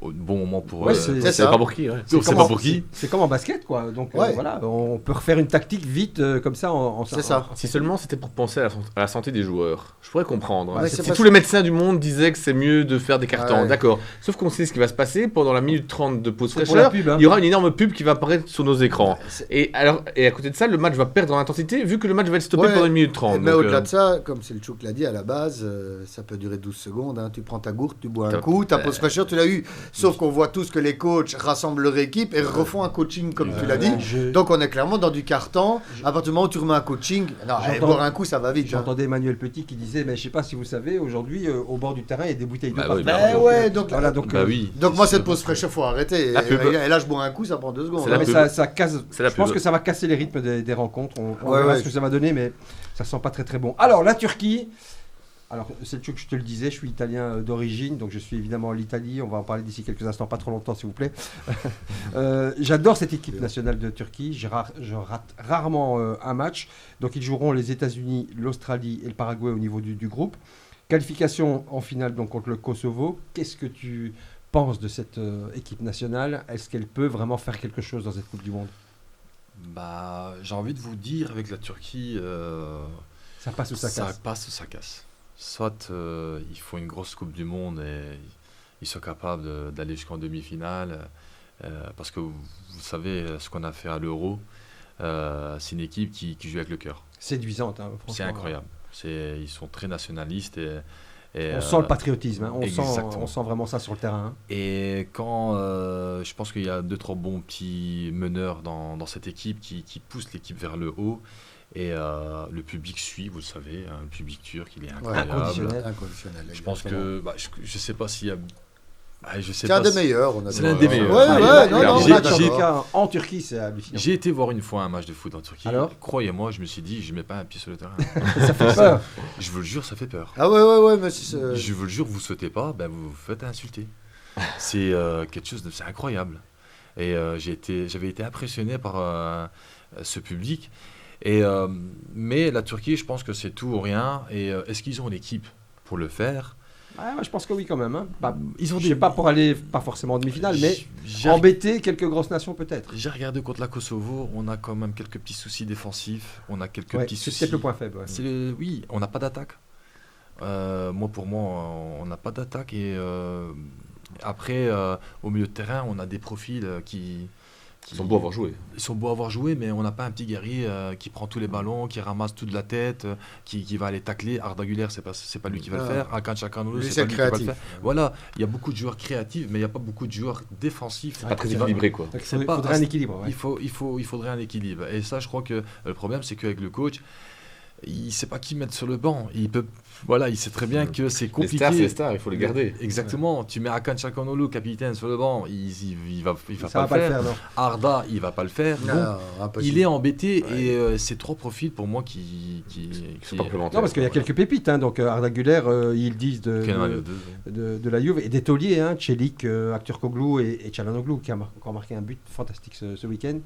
Au bon moment pour c'est pas pour qui. C'est pas pour qui. C'est comme en basket, quoi. Donc voilà, on peut refaire une tactique vite comme ça. C'est ça. Si seulement c'était pour penser à la santé des joueurs, je pourrais comprendre. Hein. Si tous les médecins du monde disaient que c'est mieux de faire des cartons, d'accord. Sauf qu'on sait ce qui va se passer pendant la minute 30 de pause fraîcheur. Il y aura une énorme pub qui va apparaître sur nos écrans. Et à côté de ça, le match va perdre en intensité vu que le match va être stoppé pendant une minute 30. Mais au-delà de ça, comme Selçuk l'a dit à la base, ça peut durer 12 secondes. Tu prends ta gourde, tu bois un coup, ta pause fraîcheur, tu l'as eu. Sauf qu'on voit tous que les coachs rassemblent leur équipe et refont un coaching comme tu l'as dit. Donc on est clairement dans du carton. À partir du moment où tu remets un coaching, boire un coup ça va vite. J'entendais Emmanuel Petit qui disait, mais je sais pas si vous savez, aujourd'hui au bord du terrain il y a des bouteilles d'eau partout. Donc moi cette pause fraîcheur faut arrêter. Et là je bois un coup, ça prend 2 secondes. Mais ça casse. Je pense que ça va casser les rythmes des rencontres. On verra ce que ça va donner, mais ça sent pas très très bon. Alors la Turquie. Alors, Selçuk, je te le disais, je suis italien d'origine, donc je suis évidemment en l'Italie. On va en parler d'ici quelques instants, pas trop longtemps, s'il vous plaît. J'adore cette équipe nationale de Turquie. Je rate rarement un match. Donc, ils joueront les États-Unis, l'Australie et le Paraguay au niveau du groupe. Qualification en finale donc contre le Kosovo. Qu'est-ce que tu penses de cette équipe nationale? Est-ce qu'elle peut vraiment faire quelque chose dans cette Coupe du Monde? Bah, j'ai envie de vous dire, avec la Turquie, Ça passe ou ça casse? passe ou ça casse. Soit ils font une grosse Coupe du Monde et ils sont capables d'aller jusqu'en demi-finale. Parce que vous savez ce qu'on a fait à l'Euro. C'est une équipe qui joue avec le cœur. Séduisante, hein, franchement. C'est incroyable. Ils sont très nationalistes. On sent le patriotisme, hein. Exactement. On sent vraiment ça sur le terrain. Hein. Et quand je pense qu'il y a 2-3 bons petits meneurs dans cette équipe qui poussent l'équipe vers le haut. Et le public suit, vous le savez, hein, le public turc, il est incroyable. Inconditionnel. Je pense que, je sais pas s'il y a... je sais C'est un pas des meilleurs. C'est l'un des meilleurs. En Turquie, c'est hallucinant. J'ai été voir une fois un match de foot en Turquie. Alors Croyez-moi, je me suis dit, je mets pas un pied sur le terrain. Ça fait peur. Je vous le jure, ça fait peur. Ah ouais, mais Je vous le jure, vous sautez pas, vous vous faites insulter. C'est quelque chose c'est incroyable. Et j'avais été impressionné par ce public. Mais la Turquie, je pense que c'est tout ou rien. Et est-ce qu'ils ont l'équipe pour le faire? Moi, je pense que oui, quand même. Hein. Ils ont Je sais pas pour aller, pas forcément en demi-finale, mais J'ai embêter quelques grosses nations peut-être. J'ai regardé contre la Kosovo, on a quand même quelques petits soucis défensifs. On a quelques petits C'est soucis. peut-être le point faible. Ouais. Oui, on n'a pas d'attaque. Pour moi, on n'a pas d'attaque. Et après, au milieu de terrain, on a des profils qui sont beaux à avoir joué. Ils sont beaux à avoir joué, mais on n'a pas un petit guerrier qui prend tous les ballons, qui ramasse tout de la tête, qui va aller tacler. Arda Güler, c'est pas lui qui va le faire. Hakan Çalhanoğlu, c'est pas lui qui va le faire. Voilà, il y a beaucoup de joueurs créatifs, mais il n'y a pas beaucoup de joueurs défensifs. C'est pas très équilibré, quoi. Il faudrait un équilibre. Ouais. Il faudrait un équilibre. Et ça, je crois que le problème, c'est qu'avec le coach, il ne sait pas qui mettre sur le banc. Il sait très bien que c'est compliqué. Les stars, c'est les stars, il faut les garder. Exactement. Ouais. Tu mets Hakan Çalhanoğlu, capitaine, sur le banc, il va pas le faire. Non. Arda, il va pas le faire. Il est embêté et c'est trois profils pour moi qui sont complémentaires. Non, parce qu'il y a quelques pépites. Hein, donc Arda Güler, ils disent de la Juve et des tauliers, hein, Çelik, Aktürkoğlu et Çalhanoğlu qui a encore marqué un but fantastique ce week-end.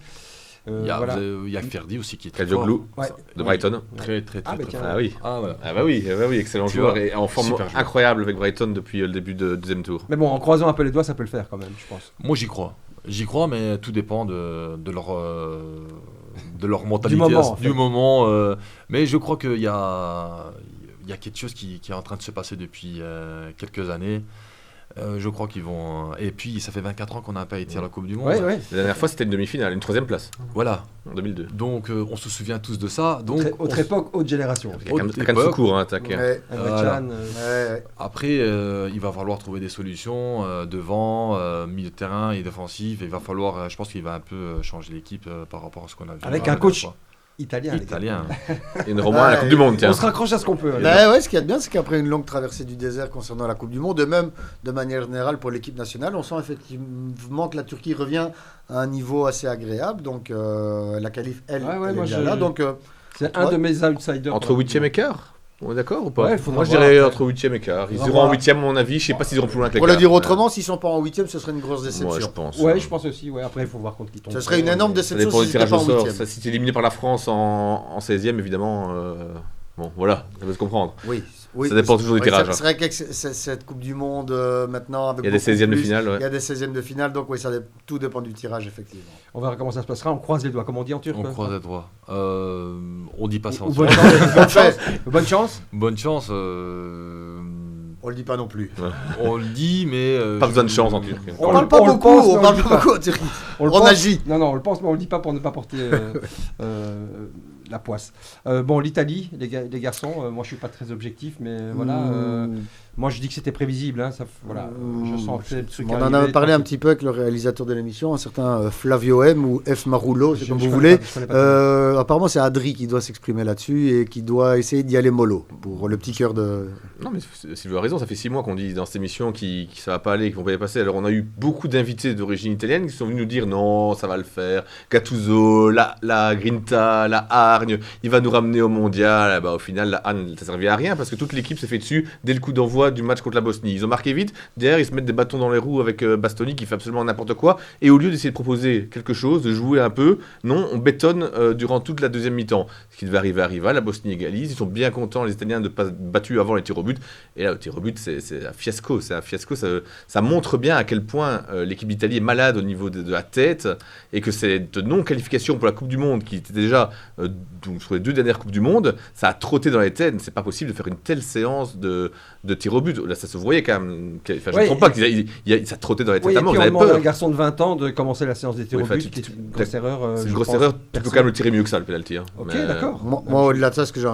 Il y a Ferdi aussi qui est très fort. Ouais. De Brighton. Très fort. Ah oui. Bah oui, excellent joueur et en forme incroyable avec Brighton depuis le début du deuxième tour. Mais bon, en croisant un peu les doigts, ça peut le faire quand même, je pense. Moi, j'y crois. J'y crois, mais tout dépend de leur mentalité du moment. Mais je crois qu'il y a quelque chose qui est en train de se passer depuis quelques années. Je crois qu'ils vont... Et puis, ça fait 24 ans qu'on n'a pas été à la Coupe du Monde. Ouais. La dernière fois, c'était une demi-finale, une 3e place. Voilà. En 2002. Donc, on se souvient tous de ça. Donc, autre époque, autre génération. Hakan Şükür, attaqué. Après, il va falloir trouver des solutions devant, milieu de terrain et défensif. Il va falloir... Je pense qu'il va un peu changer l'équipe par rapport à ce qu'on a vu. Avec un coach... Italien. Et une Romain à la Coupe du Monde, tiens. On se raccroche à ce qu'on peut. Ce qu'il y a de bien, c'est qu'après une longue traversée du désert concernant la Coupe du Monde, et même de manière générale pour l'équipe nationale, on sent effectivement que la Turquie revient à un niveau assez agréable. Donc la qualif, elle est bien là. Donc, c'est un de mes outsiders. Entre 8e et quart. On est d'accord ou pas? Moi je dirais entre 8e et quart. Ils iront en 8e, à mon avis. Je sais pas s'ils iront plus loin que les Pour le dire autrement, s'ils sont pas en 8e, ce serait une grosse déception. Moi, je pense. Je pense aussi. Après, il faut voir contre qui tombe. Ce serait une énorme déception si c'était pas en 8e. Si tu es éliminé par la France en 16e, évidemment. Bon, voilà, ça peut se comprendre. Oui. Ça dépend toujours du tirage. C'est vrai que cette Coupe du Monde, maintenant, avec il y a des 16e de finale. Il y a des 16e de finale, donc tout dépend du tirage, effectivement. On verra comment ça se passera. On croise les doigts, comme on dit en turc. On croise les doigts. On dit pas ça en turc. Bonne chance. Bonne chance. On le dit pas non plus. On le dit, mais... pas besoin de chance en Turquie. On parle pas beaucoup en Turquie. On agit. Non, on le pense, mais on le dit pas pour ne pas porter la poisse. L'Italie, les garçons, moi je suis pas très objectif, mais voilà. Moi je dis que c'était prévisible. Hein, je sens que le truc. On en a parlé un petit peu avec le réalisateur de l'émission, un certain Flavio M ou F. Marullo, c'est comme vous voulez. Apparemment c'est Adri qui doit s'exprimer là-dessus et qui doit essayer d'y aller mollo pour le petit cœur de... Non mais Sylvain a raison, ça fait 6 mois qu'on dit dans cette émission qui ça va pas aller, qu'ils vont pas y passer. Alors on a eu beaucoup d'invités d'origine italienne qui sont venus nous dire non, ça va le faire. Gattuso, la Grinta, la épargne, il va nous ramener au mondial. Bah, au final, la Hann, ça servait à rien parce que toute l'équipe s'est fait dessus dès le coup d'envoi du match contre la Bosnie. Ils ont marqué vite, derrière ils se mettent des bâtons dans les roues avec Bastoni qui fait absolument n'importe quoi. Et au lieu d'essayer de proposer quelque chose, de jouer un peu, non, on bétonne durant toute la deuxième mi-temps. Ce qui devait arriver arriva, la Bosnie égalise, ils sont bien contents les Italiens de ne pas être battus avant les tirs au but. Et là, le tir au but, c'est un fiasco. C'est un fiasco. Ça montre bien à quel point l'équipe d'Italie est malade au niveau de la tête et que cette non-qualification pour la Coupe du Monde, qui était déjà sur les 2 dernières Coupes du Monde, ça a trotté dans les têtes. C'est pas possible de faire une telle séance de tir au but. Là, ça se voyait quand même. Enfin, je ne trompe pas, ça trottait dans les têtes à mort. Et puis ils on demande avaient à peur. un garçon de 20 ans de commencer la séance des tirs au but, qui est une grosse erreur. C'est une grosse erreur. Tu peux quand même le tirer mieux que ça, le penalty. Ok, d'accord. Moi, au-delà de ça, ce que j'ai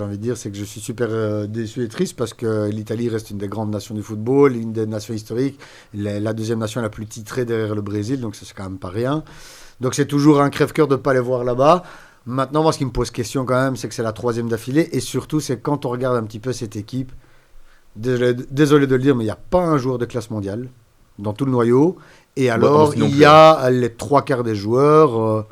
envie de dire, c'est que je suis super déçu et triste parce que l'Italie reste une des grandes nations du football, une des nations historiques, la deuxième nation la plus titrée derrière le Brésil, donc ça, c'est quand même pas rien. Donc c'est toujours un crève-cœur de ne pas les voir là-bas. Maintenant, moi, ce qui me pose question quand même, c'est que c'est la 3e d'affilée et surtout, c'est quand on regarde un petit peu cette équipe, désolé de le dire, mais il n'y a pas un joueur de classe mondiale dans tout le noyau. Et alors, il y a les 3/4 des joueurs.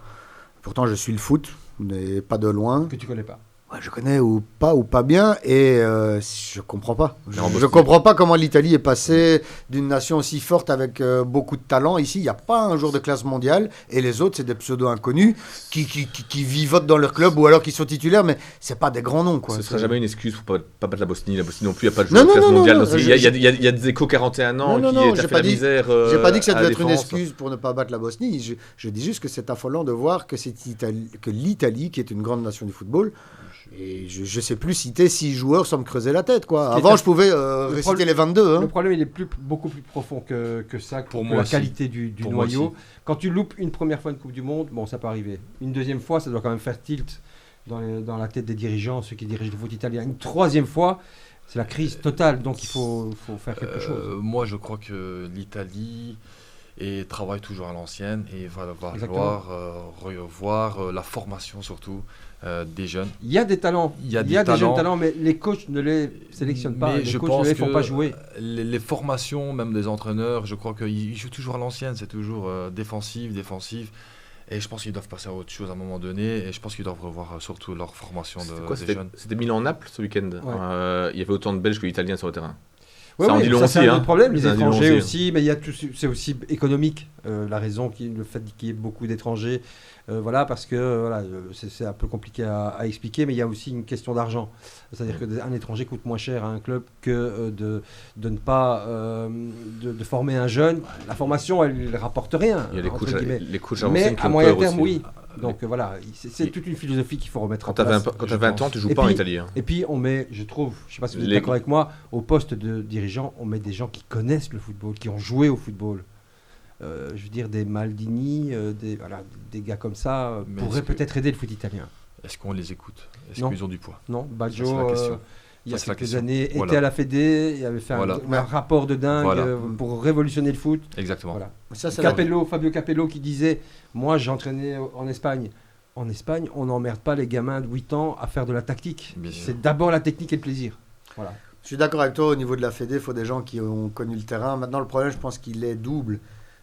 Pourtant, je suis le foot, mais pas de loin. Que tu connais pas. Ouais, je connais ou pas bien, et je comprends pas. Je comprends pas comment l'Italie est passée d'une nation aussi forte avec beaucoup de talent. Ici, il n'y a pas un joueur de classe mondiale, et les autres, c'est des pseudo-inconnus qui vivotent dans leur club ou alors qui sont titulaires, mais c'est pas des grands noms, quoi. Ce sera jamais une excuse pour pas battre la Bosnie. La Bosnie non plus, il n'y a pas de joueur de classe mondiale. Il y a Dzeko, 41 ans, qui a fait la misère. J'ai pas dit que ça devait être une excuse pour ne pas battre la Bosnie. Je dis juste que c'est affolant de voir que l'Italie, qui est une grande nation du football, et je sais plus citer 6 joueurs sans me creuser la tête, quoi. Avant, je pouvais réciter les 22. Hein. Le problème, il est beaucoup plus profond que ça, pour la qualité du noyau. Quand tu loupes une première fois une Coupe du Monde, bon, ça peut arriver. Une deuxième fois, ça doit quand même faire tilt dans la tête des dirigeants, ceux qui dirigent le foot italien. Une troisième fois, c'est la crise totale, donc il faut faire quelque chose. Moi, je crois que l'Italie travaille toujours à l'ancienne et va falloir revoir la formation surtout des jeunes. Il y a des talents, il y a des jeunes talents, mais les coachs ne les sélectionnent pas, les coachs ne les font pas jouer. Les formations, même des entraîneurs, je crois qu'ils jouent toujours à l'ancienne, c'est toujours défensif. Et je pense qu'ils doivent passer à autre chose à un moment donné. Et je pense qu'ils doivent revoir surtout leur formation des jeunes. C'était Milan-Naples ce week-end. Ouais. Il y avait autant de Belges que d'Italiens sur le terrain. Ouais, ça en dit long c'est aussi. un problème, les étrangers long aussi, mais c'est aussi économique. La raison, le fait qu'il y ait beaucoup d'étrangers, parce que c'est un peu compliqué à expliquer, mais il y a aussi une question d'argent. C'est-à-dire qu'un étranger coûte moins cher à un club que de ne pas de former un jeune. La formation, elle ne rapporte rien. Il y a les coachs mais à moyen terme, oui. Donc c'est toute une philosophie qu'il faut remettre en place. Quand tu as 20 ans, tu ne joues pas en Italie. Et puis on met, je trouve, je ne sais pas si vous êtes d'accord avec moi, au poste de dirigeant, on met des gens qui connaissent le football, qui ont joué au football. Je veux dire, des Maldini, des gars comme ça pourraient peut-être aider le foot italien. Est-ce qu'on les écoute? Est-ce qu'ils ont du poids? Non, Baggio, il y a quelques années, était à la Fédé, il avait fait un rapport de dingue pour révolutionner le foot. Exactement. Voilà. Fabio Capello qui disait, moi j'entraînais en Espagne. En Espagne, on n'emmerde pas les gamins de 8 ans à faire de la tactique. C'est d'abord la technique et le plaisir. Voilà. Je suis d'accord avec toi, au niveau de la Fédé, il faut des gens qui ont connu le terrain. Maintenant, le problème, je pense qu'il est double.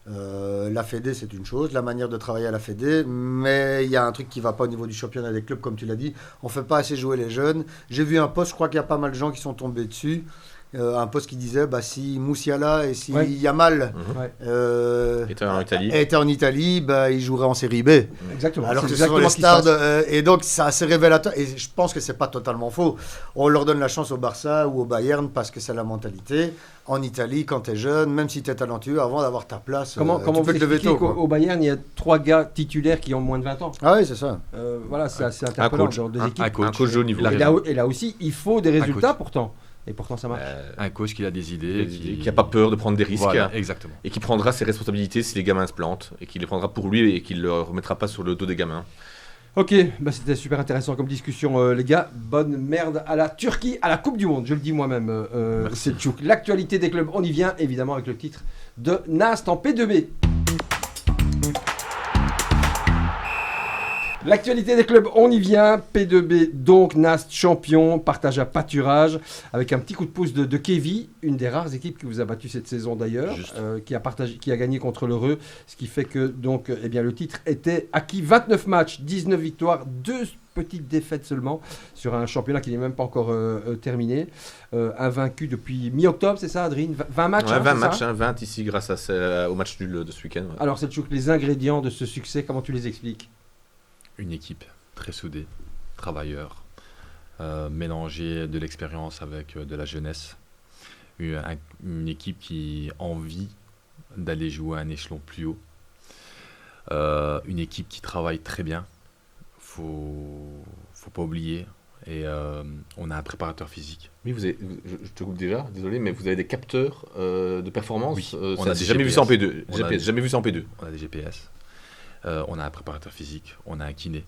La Fédé, c'est une chose, la manière de travailler à la Fédé, mais il y a un truc qui ne va pas au niveau du championnat des clubs, comme tu l'as dit. On ne fait pas assez jouer les jeunes. J'ai vu un post, je crois qu'il y a pas mal de gens qui sont tombés dessus. Un post qui disait si Moussiala et si Yamal étaient en Italie, ils joueraient en série B. Exactement. Alors que ce sont les stars. Et donc, c'est assez révélateur. Et je pense que ce n'est pas totalement faux. On leur donne la chance au Barça ou au Bayern parce que c'est la mentalité. En Italie, quand tu es jeune, même si tu es talentueux, avant d'avoir ta place, comment vous expliquez qu'au Bayern, il y a 3 gars titulaires qui ont moins de 20 ans? Ah oui, c'est ça. C'est assez interpellant. Un coach de haut niveau. Et là aussi, il faut des résultats pourtant. Et pourtant, ça marche. Un coach qui a des idées, qui n'a pas peur de prendre des risques, exactement. Et qui prendra ses responsabilités si les gamins se plantent, et qui les prendra pour lui et qui ne le remettra pas sur le dos des gamins. Ok, c'était super intéressant comme discussion, les gars. Bonne merde à la Turquie, à la Coupe du Monde, je le dis moi-même. C'est Tchouk. L'actualité des clubs, on y vient évidemment avec le titre de Nast en P2B. L'actualité des clubs, on y vient. P2B, donc Nast champion, partage à pâturage avec un petit coup de pouce de Kevy, une des rares équipes qui vous a battu cette saison d'ailleurs, qui a gagné contre l'Heureux, ce qui fait que donc, le titre était acquis. 29 matchs, 19 victoires, 2 petites défaites seulement sur un championnat qui n'est même pas encore terminé. Invaincu depuis mi-octobre, c'est ça, Adrien? 20 matchs. Ouais, 20 matchs, 20 ici grâce au match nul de ce week-end. Ouais. Alors, Selçuk, les ingrédients de ce succès, comment tu les expliques? Une équipe très soudée, travailleur, mélanger de l'expérience avec de la jeunesse. Une équipe qui a envie d'aller jouer à un échelon plus haut. Une équipe qui travaille très bien. Faut pas oublier. Et on a un préparateur physique. Oui, je te coupe déjà, désolé, mais vous avez des capteurs de performance. Oui, on a jamais vu ça en P2. Jamais vu ça en P2. On a des GPS. On a un préparateur physique. On a un kiné.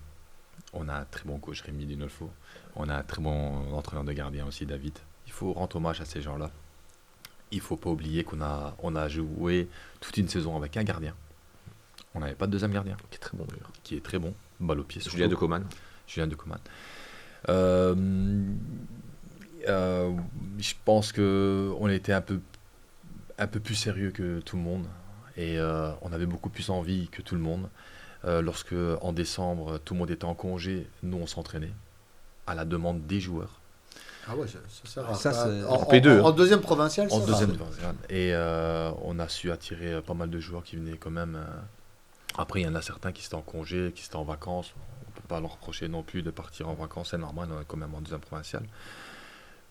On a un très bon coach, Rémi Dinolfo. On a un très bon entraîneur de gardien aussi, David. Il faut rendre hommage à ces gens-là. Il faut pas oublier qu'on a joué toute une saison avec un gardien. On n'avait pas de deuxième gardien. Qui est très bon d'ailleurs. Qui est très bon. Balle au pied. Julien de Coman. Je pense qu'on était un peu plus sérieux que tout le monde et on avait beaucoup plus envie que tout le monde. Lorsque en décembre tout le monde était en congé, nous on s'entraînait à la demande des joueurs. Ah ouais, ça c'est rare. Ça, c'est en P2. En deuxième provincial, En c'est deuxième rare. provincial. Et on a su attirer pas mal de joueurs qui venaient quand même. Après, il y en a certains qui étaient en congé, qui étaient en vacances. On ne peut pas leur reprocher non plus de partir en vacances, c'est normal, on est quand même en deuxième provincial.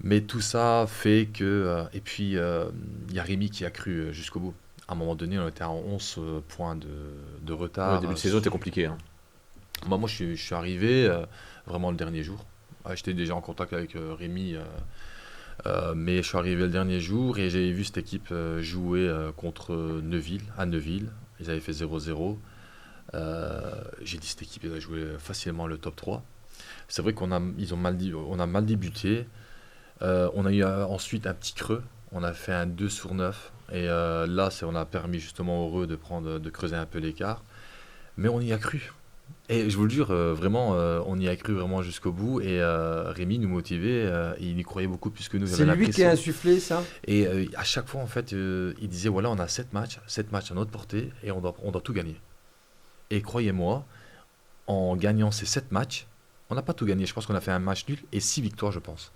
Mais tout ça fait que... et puis, il y a Rémi qui a cru jusqu'au bout. À un moment donné, on était à 11 points de retard. Le début de saison était compliqué. Hein. Moi, je suis arrivé vraiment le dernier jour. J'étais déjà en contact avec Rémi, mais je suis arrivé le dernier jour et j'ai vu cette équipe jouer contre Neuville, à Neuville. Ils avaient fait 0-0. J'ai dit cette équipe, elle a joué facilement le top 3. C'est vrai on a mal débuté. On a eu ensuite un petit creux. On a fait un 2/9. Et là, on a permis justement aux Heureux de creuser un peu l'écart. Mais on y a cru. Et je vous le jure, vraiment, on y a cru vraiment jusqu'au bout. Et Rémi nous motivait. Il y croyait beaucoup plus que nous. C'est lui qui a insufflé ça. Et à chaque fois, en fait, il disait, voilà, on a 7 matchs à notre portée. Et on doit tout gagner. Et croyez-moi, en gagnant ces 7 matchs, on n'a pas tout gagné. Je pense qu'on a fait un match nul et 6 victoires, je pense.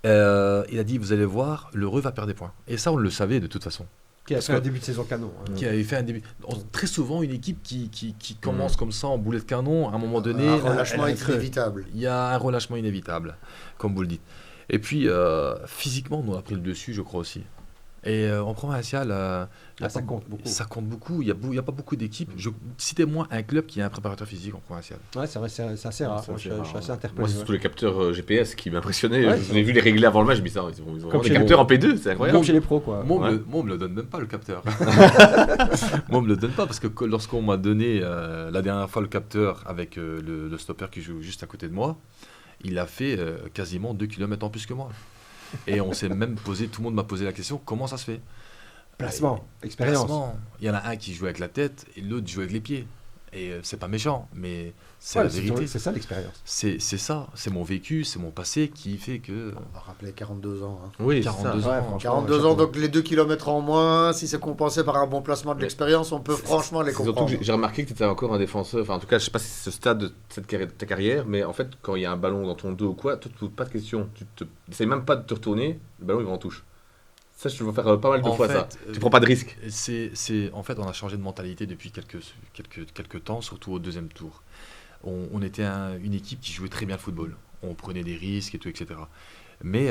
Il a dit, vous allez voir, l'Heureux va perdre des points. Et ça, on le savait de toute façon. Qui a fait un début de saison canon. Hein. Qui avait fait un début. Très souvent, une équipe qui commence comme ça en boulet de canon, à un moment donné. Un relâchement inévitable. Il y a un relâchement inévitable, comme vous le dites. Et puis, physiquement, nous, on a pris le dessus, je crois aussi. Et en provincial, ça compte beaucoup. Ça compte beaucoup. Il n'y a pas beaucoup d'équipes. Citez-moi un club qui a un préparateur physique en provincial. Ouais, c'est vrai, c'est assez rare. Moi, je suis assez interpellé. Moi, c'est surtout les capteurs GPS qui m'impressionnaient. Ouais, je l'ai vu les régler avant le match. Je me dis ça, ils ont comme des chez capteurs en P2, c'est incroyable. Comme chez les pros, quoi. Moi, on me le donne même pas, le capteur. Moi, on me le donne pas parce que lorsqu'on m'a donné la dernière fois le capteur avec le stopper qui joue juste à côté de moi, il a fait quasiment 2 km en plus que moi. Et on s'est même posé, tout le monde m'a posé la question, comment ça se fait? Placement, expérience. Il y en a un qui joue avec la tête et l'autre joue avec les pieds. Et c'est pas méchant, mais c'est la vérité. C'est ça l'expérience. C'est ça, c'est mon vécu, c'est mon passé qui fait que... On va rappeler 42 ans. Hein. Oui, 42 Ouais, ans. 42 ans, donc les 2 km en moins, si c'est compensé par un bon placement de l'expérience, on peut franchement les Surtout comprendre. que j'ai remarqué que tu étais encore un défenseur. Enfin, en tout cas, je sais pas si c'est ce stade de ta carrière, mais en fait, quand il y a un ballon dans ton dos ou quoi, toi, tu ne poses pas de questions. Tu n'essayes même pas de te retourner, le ballon il va en touche. Ça, je vais faire pas mal de fois ça. Tu prends pas de risque. En fait, on a changé de mentalité depuis quelques temps, surtout au deuxième tour. On était une équipe qui jouait très bien le football. On prenait des risques et tout, etc. Mais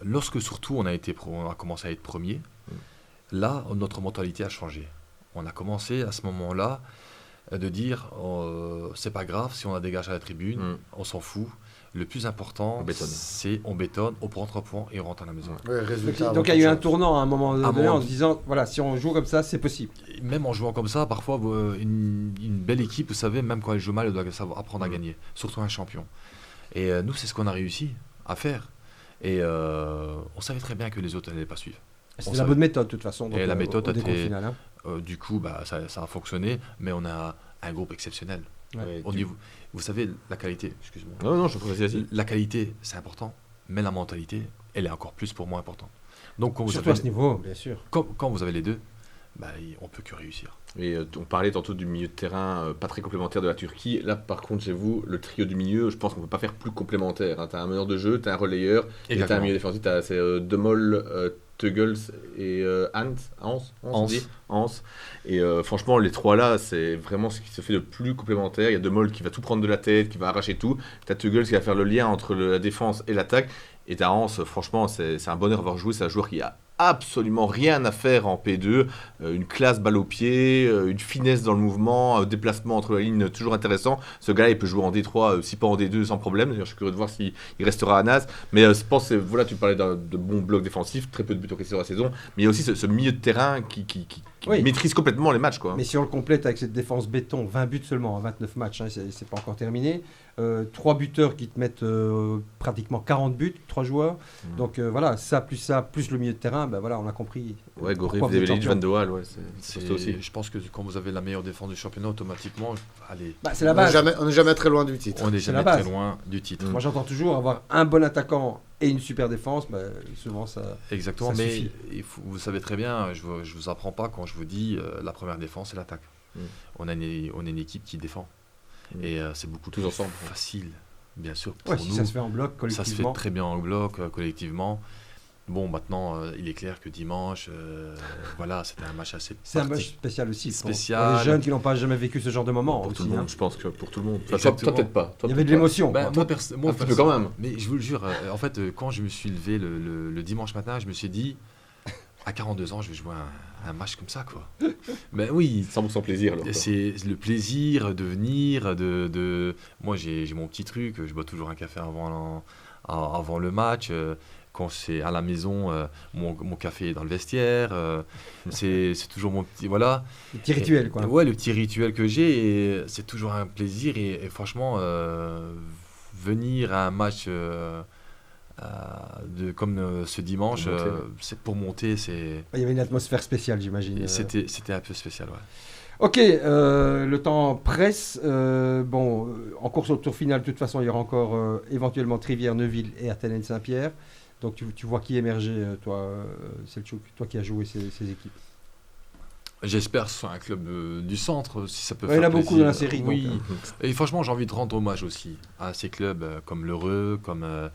lorsque surtout on a commencé à être premier, là, notre mentalité a changé. On a commencé à ce moment-là de dire c'est pas grave si on a dégagé à la tribune, on s'en fout. Le plus important, c'est on bétonne, on prend 3 points et on rentre à la maison. Ouais, résultat, donc il y a eu un tournant à un moment donné en se dit, disant voilà, si on joue comme ça, c'est possible. Même en jouant comme ça, parfois une belle équipe, vous savez, même quand elle joue mal, elle doit savoir apprendre à gagner, surtout un champion. Et nous, c'est ce qu'on a réussi à faire. Et on savait très bien que les autres n'allaient pas suivre. C'est la bonne méthode de toute façon. Donc, et la méthode au final, du coup, ça a fonctionné, mais on a un groupe exceptionnel. Ouais, Au niveau, vous savez, la qualité, excuse-moi. Non, je pense que vas-y. La qualité, c'est important, mais la mentalité, elle est encore plus pour moi importante. Donc, quand vous, Surtout à avez, ce niveau, bien sûr. quand vous avez les deux, on peut que réussir. Et on parlait tantôt du milieu de terrain pas très complémentaire de la Turquie. Là, par contre, chez vous, le trio du milieu, je pense qu'on ne peut pas faire plus complémentaire. Hein. Tu as un meneur de jeu, tu as un relayeur, et tu as un milieu défensif. C'est Demol, Tuggles et Hans. Et franchement, les trois là, c'est vraiment ce qui se fait de plus complémentaire. Il y a Demol qui va tout prendre de la tête, qui va arracher tout. Tu as Tuggles qui va faire le lien entre la défense et l'attaque. Et tu as Hans, franchement, c'est un bonheur d'avoir joué. C'est un joueur qui a absolument rien à faire en P2, une classe balle au pied, une finesse dans le mouvement, un déplacement entre les lignes toujours intéressant. Ce gars-là, il peut jouer en D3, si pas en D2, sans problème. D'ailleurs, je suis curieux de voir s'il restera à Nas. Mais je pense que voilà, tu parlais de bons blocs défensifs, très peu de buts encaissés sur la saison, mais il y a aussi ce milieu de terrain qui maîtrise complètement les matchs, quoi. Mais si on le complète avec cette défense béton, 20 buts seulement en 29 matchs, hein, c'est pas encore terminé. 3 buteurs qui te mettent pratiquement 40 buts, 3 joueurs. Donc voilà, ça, plus le milieu de terrain, voilà, on a compris. Ouais, Goré, Velic, Van de Waal, ouais, c'est aussi. Je pense que quand vous avez la meilleure défense du championnat, automatiquement, allez. C'est la base. On n'est jamais très loin du titre. On n'est jamais très loin du titre. Moi, j'entends toujours avoir un bon attaquant et une super défense, souvent ça. Exactement, ça mais suffit. vous savez très bien, je vous apprends pas quand je vous dis la première défense, c'est l'attaque. On a une équipe qui défend. Et c'est beaucoup tous plus ensemble, facile, bien sûr. Ouais, pour si nous. ça se fait en bloc, collectivement. Ça se fait très bien en bloc, collectivement. Bon, maintenant, il est clair que dimanche, voilà, c'était un match assez C'est un match spécial aussi. Spécial. Pour les jeunes qui n'ont pas jamais vécu ce genre de moment. Pour aussi, tout le monde, hein. je pense que pour tout le monde. Exactement. Toi peut-être pas. Il y avait de l'émotion. Moi, un petit peu quand même. Mais je vous le jure, en fait, quand je me suis levé le dimanche matin, je me suis dit, à 42 ans, je vais jouer un match comme ça, quoi. Mais oui. 100% plaisir, alors. C'est le plaisir de venir, Moi, j'ai mon petit truc, je bois toujours un café avant le match. Quand c'est à la maison, mon café est dans le vestiaire. C'est toujours mon petit... Voilà. Le petit rituel, quoi. Ouais, le petit rituel que j'ai. Et c'est toujours un plaisir. Et franchement, venir à un match comme ce dimanche, c'est pour monter. Il y avait une atmosphère spéciale, j'imagine. C'était un peu spécial, ouais. Ok, le temps presse. En course au tour final, de toute façon, il y aura encore éventuellement Trivière, Neuville et Athènes Saint-Pierre. Donc tu vois qui émerger, toi, Selçuk, toi qui as joué ces équipes. J'espère que ce soit un club du centre, si ça peut Il y faire en a plaisir. beaucoup dans la série. Oui, donc, et franchement, j'ai envie de rendre hommage aussi à ces clubs comme l'Heureux, comme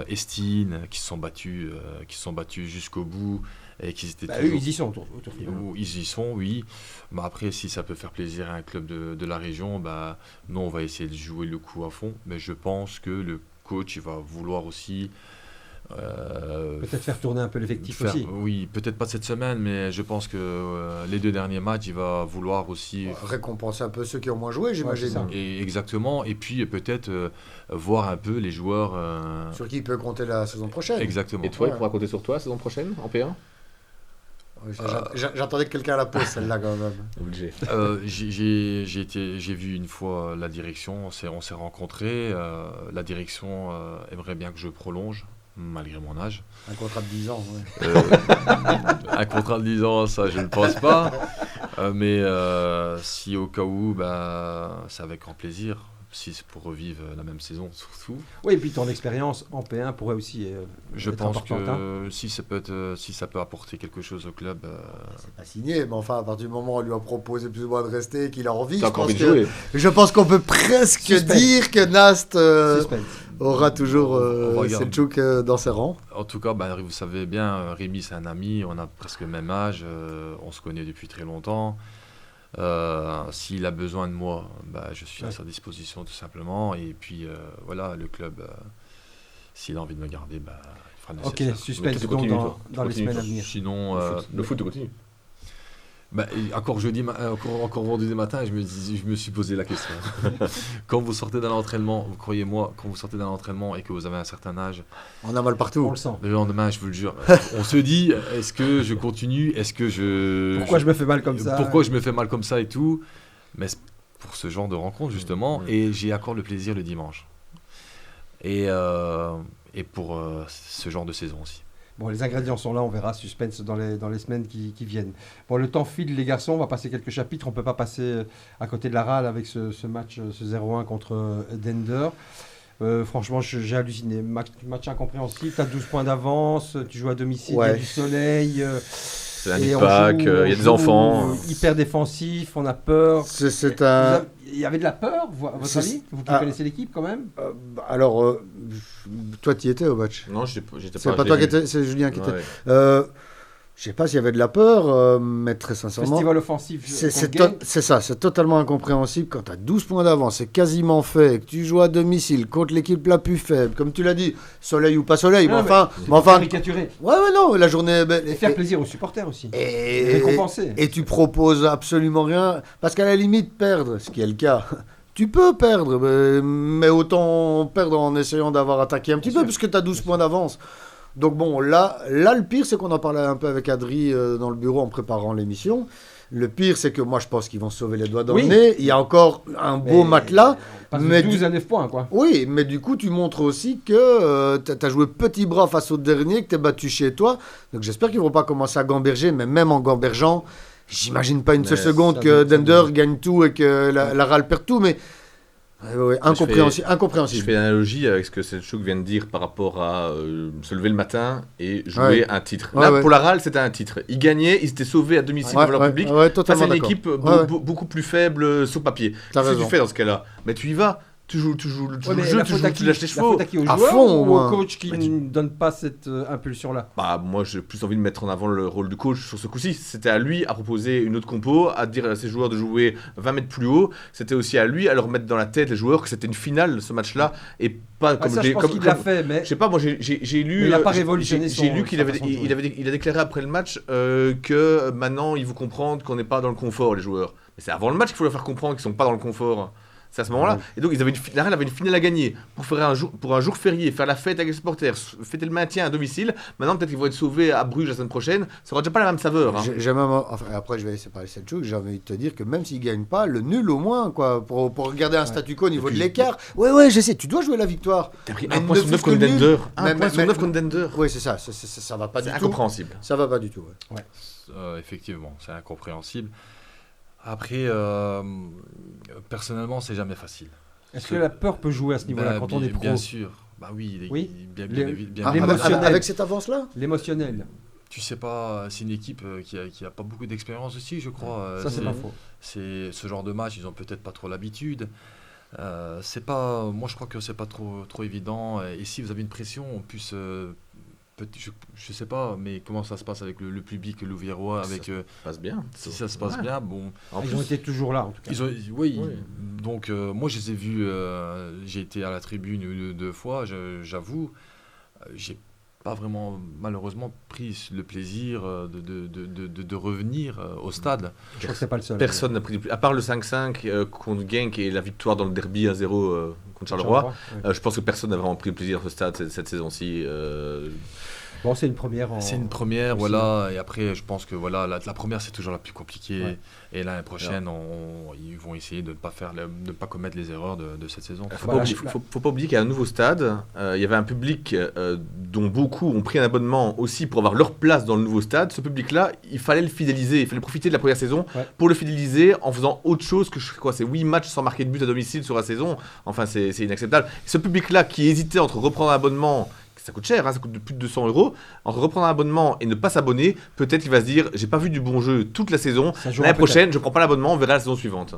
Estine, qui se sont battus jusqu'au bout. Et qui étaient eux, ils y sont au tour final. Ils y sont, oui. Après, si ça peut faire plaisir à un club de la région, nous, on va essayer de jouer le coup à fond. Mais je pense que le coach, il va vouloir aussi... peut-être faire tourner un peu l'effectif aussi. Oui, peut-être pas cette semaine, mais je pense que les 2 derniers matchs, il va vouloir aussi... récompenser un peu ceux qui ont moins joué, j'imagine. Et exactement, et puis peut-être voir un peu les joueurs... Sur qui il peut compter la saison prochaine. Exactement. Et toi, il pourra compter sur toi la saison prochaine, en P1 ? J'attendais que quelqu'un la pose, celle-là, quand même. Obligé. J'ai vu une fois la direction, on s'est rencontrés. La direction aimerait bien que je prolonge, malgré mon âge. Un contrat de 10 ans, ouais. Un contrat de 10 ans, ça je ne pense pas. Mais si au cas où, c'est avec grand plaisir. Si c'est pour revivre la même saison, surtout. Oui, et puis ton expérience en P1 pourrait aussi je être pense importante, que si ça peut apporter quelque chose au club... C'est pas signé, mais enfin, à partir du moment où on lui a proposé plus ou moins de rester, qu'il a envie, T'as encore envie de jouer. je pense qu'on peut presque Suspense. dire que Nast Suspense. aura toujours On va regarder. Selçuk dans ses rangs. En tout cas, vous savez bien, Rémi c'est un ami, on a presque le même âge, on se connaît depuis très longtemps. S'il a besoin de moi, je suis à sa disposition tout simplement. Et puis voilà, le club, s'il a envie de me garder, il fera le nécessaire. Ok, suspense tu donc continues, dans les Continue. semaines à venir. Sinon, Le foot, tu continues. encore vendredi matin, je me suis posé la question. Quand vous sortez d'un entraînement, croyez-moi, quand vous sortez d'un entraînement et que vous avez un certain âge, On a mal On partout. le sent. le lendemain, je vous le jure, on se dit, est-ce que je continue, Pourquoi je me fais mal comme ça Pourquoi je me fais mal comme ça et tout. Mais c'est pour ce genre de rencontre justement, et j'ai encore le plaisir le dimanche. Et pour ce genre de saison aussi. Bon, les ingrédients sont là, on verra, suspense dans les semaines qui viennent. Bon, le temps file, les garçons, on va passer quelques chapitres. On ne peut pas passer à côté de la râle avec ce match, ce 0-1 contre Dender. Franchement, j'ai halluciné. Match incompréhensible, tu as 12 points d'avance, tu joues à domicile, il y a du soleil. C'est lundi de Pâques, il y a des enfants. Hyper défensif, on a peur. Il y avait de la peur, à votre avis? Vous qui connaissez l'équipe quand même? Alors, toi, tu y étais au match? Non, j'étais pas. C'est pas toi qui étais, c'est Julien qui était. Je sais pas s'il y avait de la peur, mais très sincèrement. Festival offensif. C'est ça, c'est totalement incompréhensible quand tu as 12 points d'avance, c'est quasiment fait, que tu joues à domicile contre l'équipe la plus faible, comme tu l'as dit, soleil ou pas soleil, mais enfin. Caricaturé. Ouais, non, la journée. Et faire plaisir aux supporters aussi. Et récompenser. Et tu proposes absolument rien, parce qu'à la limite, perdre, ce qui est le cas. Tu peux perdre, mais autant perdre en essayant d'avoir attaqué un petit peu, puisque tu as 12 points d'avance. Donc bon, là, le pire, c'est qu'on en parlait un peu avec Adri dans le bureau en préparant l'émission. Le pire, c'est que moi, je pense qu'ils vont se sauver les doigts dans le nez. Il y a encore un beau matelas. Mais 12 à 9 points, quoi. Oui, mais du coup, tu montres aussi que tu as joué petit bras face au dernier, que tu es battu chez toi. Donc j'espère qu'ils ne vont pas commencer à gamberger, mais même en gambergeant, j'imagine pas une seule seconde que Dender gagne tout et que la râle perd tout, mais... incompréhensible. Je fais l'analogie avec ce que Selchuk vient de dire par rapport à se lever le matin et jouer un titre. Là, pour la râle, c'était un titre. Ils gagnaient, ils s'étaient sauvés à domicile devant leur public. Face à une équipe beaucoup plus faible sur papier. Qu'est-ce que tu fais dans ce cas-là? Mais tu y vas. Tu joues le jeu, tu lâches les chevaux. À fond, ou au coach qui ne donne pas cette impulsion-là? Moi, j'ai plus envie de mettre en avant le rôle du coach sur ce coup-ci. C'était à lui à proposer une autre compo, à dire à ses joueurs de jouer 20 mètres plus haut. C'était aussi à lui à leur mettre dans la tête, les joueurs, que c'était une finale, ce match-là, et pas comme je pense qu'il l'a fait, mais... Je sais pas, moi, j'ai lu... Il n'a pas révolutionné J'ai lu qu'il a déclaré après le match que maintenant, ils vont comprendre qu'on n'est pas dans le confort, les joueurs. Mais c'est avant le match qu'il faut leur faire comprendre qu'ils ne sont pas dans le confort. C'est à ce moment-là. Et donc, la Real avait une finale à gagner pour un jour férié, faire la fête avec les supporters, fêter le maintien à domicile. Maintenant, peut-être qu'ils vont être sauvés à Bruges la semaine prochaine. Ça n'aura déjà pas la même saveur. Après, je vais laisser parler Selchuk. J'ai envie de te dire que même s'ils ne gagnent pas, le nul au moins, quoi, pour garder un statu quo au niveau de l'écart. Ouais, je sais, tu dois jouer la victoire. T'as pris 1 point sur 9 contre Dender. 1 point sur 9 contre Dender. Oui, c'est ça. Ça va pas du tout. C'est incompréhensible. Ça va pas du tout. Effectivement, c'est incompréhensible. Après, personnellement, c'est jamais facile. Est-ce que la peur peut jouer à ce niveau-là quand on est pro? Bien sûr. Oui. Bien avec cette avance-là? L'émotionnel. Tu sais pas, c'est une équipe qui a pas beaucoup d'expérience aussi, je crois. Ça, c'est pas faux. C'est ce genre de match, ils ont peut-être pas trop l'habitude. Moi, je crois que c'est pas trop évident. Et si vous avez une pression, en plus... je sais pas, mais comment ça se passe avec le public louviérois avec ça se passe bien. Si ça se passe bien, bon. Ils ont été toujours là en tout cas. Oui. Donc moi je les ai vus. J'ai été à la tribune une ou deux fois. J'avoue, j'ai pas vraiment malheureusement pris le plaisir de revenir au stade. Je crois que c'est pas le seul. Personne n'a pris à part le 5-5 contre Genk et la victoire dans le derby 1-0 contre Charleroi. Je pense que personne n'a vraiment pris le plaisir au stade cette saison-ci. Bon, c'est une première. C'est une première, voilà. Et après, je pense que voilà, la première, c'est toujours la plus compliquée. Ouais. Et l'année prochaine, ils vont essayer de ne pas commettre les erreurs de cette saison. Faut pas oublier qu'il y a un nouveau stade. Il y avait un public dont beaucoup ont pris un abonnement aussi pour avoir leur place dans le nouveau stade. Ce public-là, il fallait le fidéliser. Il fallait profiter de la première saison pour le fidéliser en faisant autre chose que c'est 8 matchs sans marquer de but à domicile sur la saison. Enfin, c'est inacceptable. Et ce public-là qui hésitait entre reprendre un abonnement, ça coûte cher, ça coûte plus de 200 €. Entre reprendre un abonnement et ne pas s'abonner, peut-être qu'il va se dire j'ai pas vu du bon jeu toute la saison, l'année prochaine je prends pas l'abonnement, on verra la saison suivante.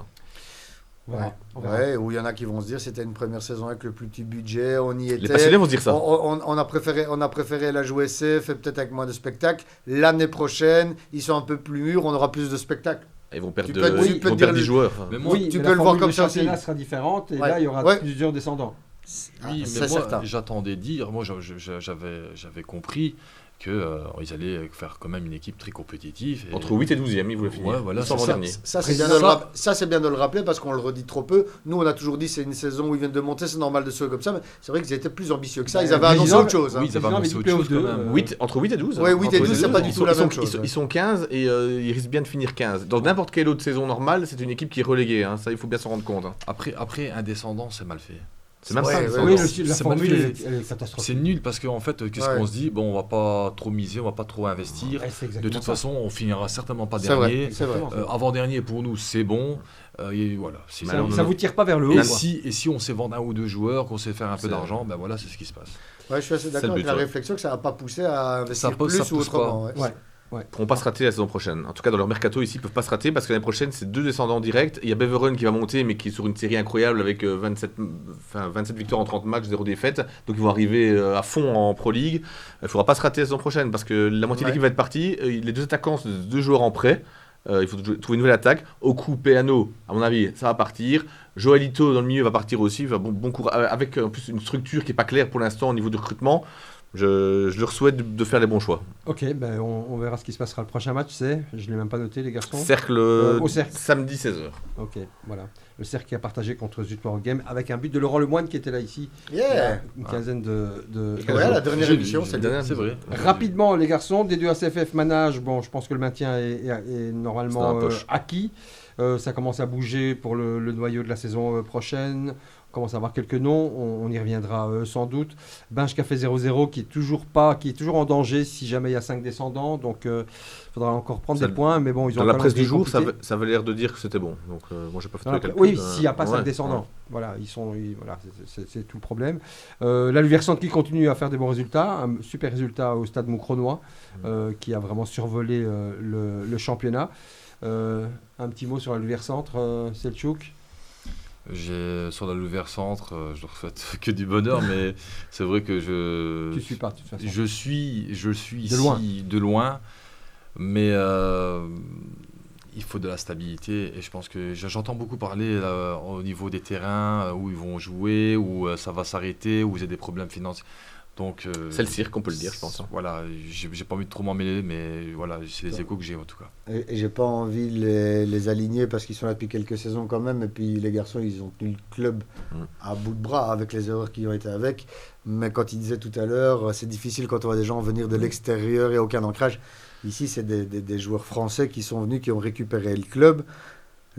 Ou il y en a qui vont se dire c'était une première saison avec le plus petit budget, on y était. Les passionnés vont se dire ça. On a préféré la jouer safe et peut-être avec moins de spectacles. L'année prochaine, ils sont un peu plus mûrs, on aura plus de spectacles. Ils vont perdre 10 joueurs. Tu peux le voir comme ça. Le championnat sera différente et là il y aura plusieurs descendants. Oui, mais moi, j'attendais dire, moi j'avais compris qu'ils allaient faire quand même une équipe très compétitive. Entre 8 et 12e, ils voulaient finir. Ouais, voilà, ça, c'est bien de le rappeler parce qu'on le redit trop peu. Nous, on a toujours dit c'est une saison où ils viennent de monter, c'est normal de se jouer comme ça, mais c'est vrai qu'ils étaient plus ambitieux que ça. Ils avaient annoncé autre chose. Oui, ils avaient annoncé autre chose quand même. Entre 8 et 12. Oui, 8 et 12, c'est pas du tout la même chose. Ils sont 15 et ils risquent bien de finir 15. Dans n'importe quelle autre saison normale, c'est une équipe qui est reléguée. Ça, il faut bien s'en rendre compte. Après, un descendant, c'est mal fait. C'est même Ouais, ça. ouais, c'est Oui, encore- la c'est formule magnifique. elle est catastrophique. C'est nul parce qu'en fait, qu'est-ce Ouais. qu'on se dit? Bon, on va pas trop miser, on va pas trop investir. Ouais, c'est De exactement toute ça. façon, on finira certainement pas C'est vrai, dernier. c'est vrai. Avant-dernier, pour nous, c'est bon. Et voilà. Mais Ça, alors, ça vous tire pas vers le haut. Et quoi. si on sait vendre un ou deux joueurs, qu'on sait faire un peu C'est- d'argent, ben voilà, c'est ce qui se passe. Ouais, je suis assez C'est d'accord le avec but, la ouais. réflexion que ça n'a pas poussé à investir Ça pousse- plus ça ou pousse autrement. Ouais. Ouais. Ils ne pourront pas se rater la saison prochaine. En tout cas, dans leur mercato ici, ils ne peuvent pas se rater parce que l'année prochaine, c'est 2 descendants directs. Il y a Beveren qui va monter, mais qui est sur une série incroyable avec 27 victoires en 30 matchs, 0 défaites. Donc ils vont arriver à fond en Pro League. Il ne faudra pas se rater la saison prochaine parce que la moitié de l'équipe va être partie. Les 2 attaquants, c'est 2 joueurs en prêt. Il faut trouver une nouvelle attaque. Oku, Peano, à mon avis, ça va partir. Joelito dans le milieu va partir aussi. Enfin, bon courage, avec en plus une structure qui n'est pas claire pour l'instant au niveau du recrutement. Je leur souhaite de faire les bons choix. Ok, ben on verra ce qui se passera le prochain match. Je ne l'ai même pas noté, les garçons. Cercle, au cercle. samedi 16h. Ok, voilà. Le cercle qui a partagé contre Zut War Game avec un but de Laurent Lemoine qui était là ici. Yeah. Il y a une quinzaine de Ouais, la dernière J'ai- émission, j'ai- c'est c'est vrai. Rapidement, les garçons, des 2 ACFF Manage, bon, je pense que le maintien est normalement C'est dans la poche. acquis. Ça commence à bouger pour le noyau de la saison prochaine. On commence à avoir quelques noms, on y reviendra sans doute. Binge Café 00 qui est toujours en danger si jamais il y a 5 descendants, donc il faudra encore prendre Ça, des points, mais bon, ils ont Dans la un presse du calendrier jour, compliqué. ça avait l'air de dire que c'était bon. Donc moi, j'ai pas fait Voilà, le calcul. oui, s'il n'y a pas 5 ouais, descendants. Voilà, voilà, c'est tout le problème. La Luversante qui continue à faire des bons résultats. Un super résultat au stade Moucronois, qui a vraiment survolé le championnat. Un petit mot sur la Luversante, Selçuk. Sur la Louvre Centre, je leur souhaite que du bonheur, mais c'est vrai que Tu ne suis pas, de toute façon. je suis ici loin. de loin, mais il faut de la stabilité et je pense que j'entends beaucoup parler là, au niveau des terrains où ils vont jouer, où ça va s'arrêter, où il y a des problèmes financiers. Donc, C'est le cirque, on peut le dire, je pense. Voilà, j'ai pas envie de trop m'en mêler, mais voilà, c'est les échos que j'ai en tout cas. Et j'ai pas envie de les aligner parce qu'ils sont là depuis quelques saisons quand même. Et puis les garçons, ils ont tenu le club à bout de bras avec les erreurs qui ont été avec. Mais quand il disait tout à l'heure, c'est difficile quand on voit des gens venir de l'extérieur et aucun ancrage. Ici, c'est des joueurs français qui sont venus, qui ont récupéré le club,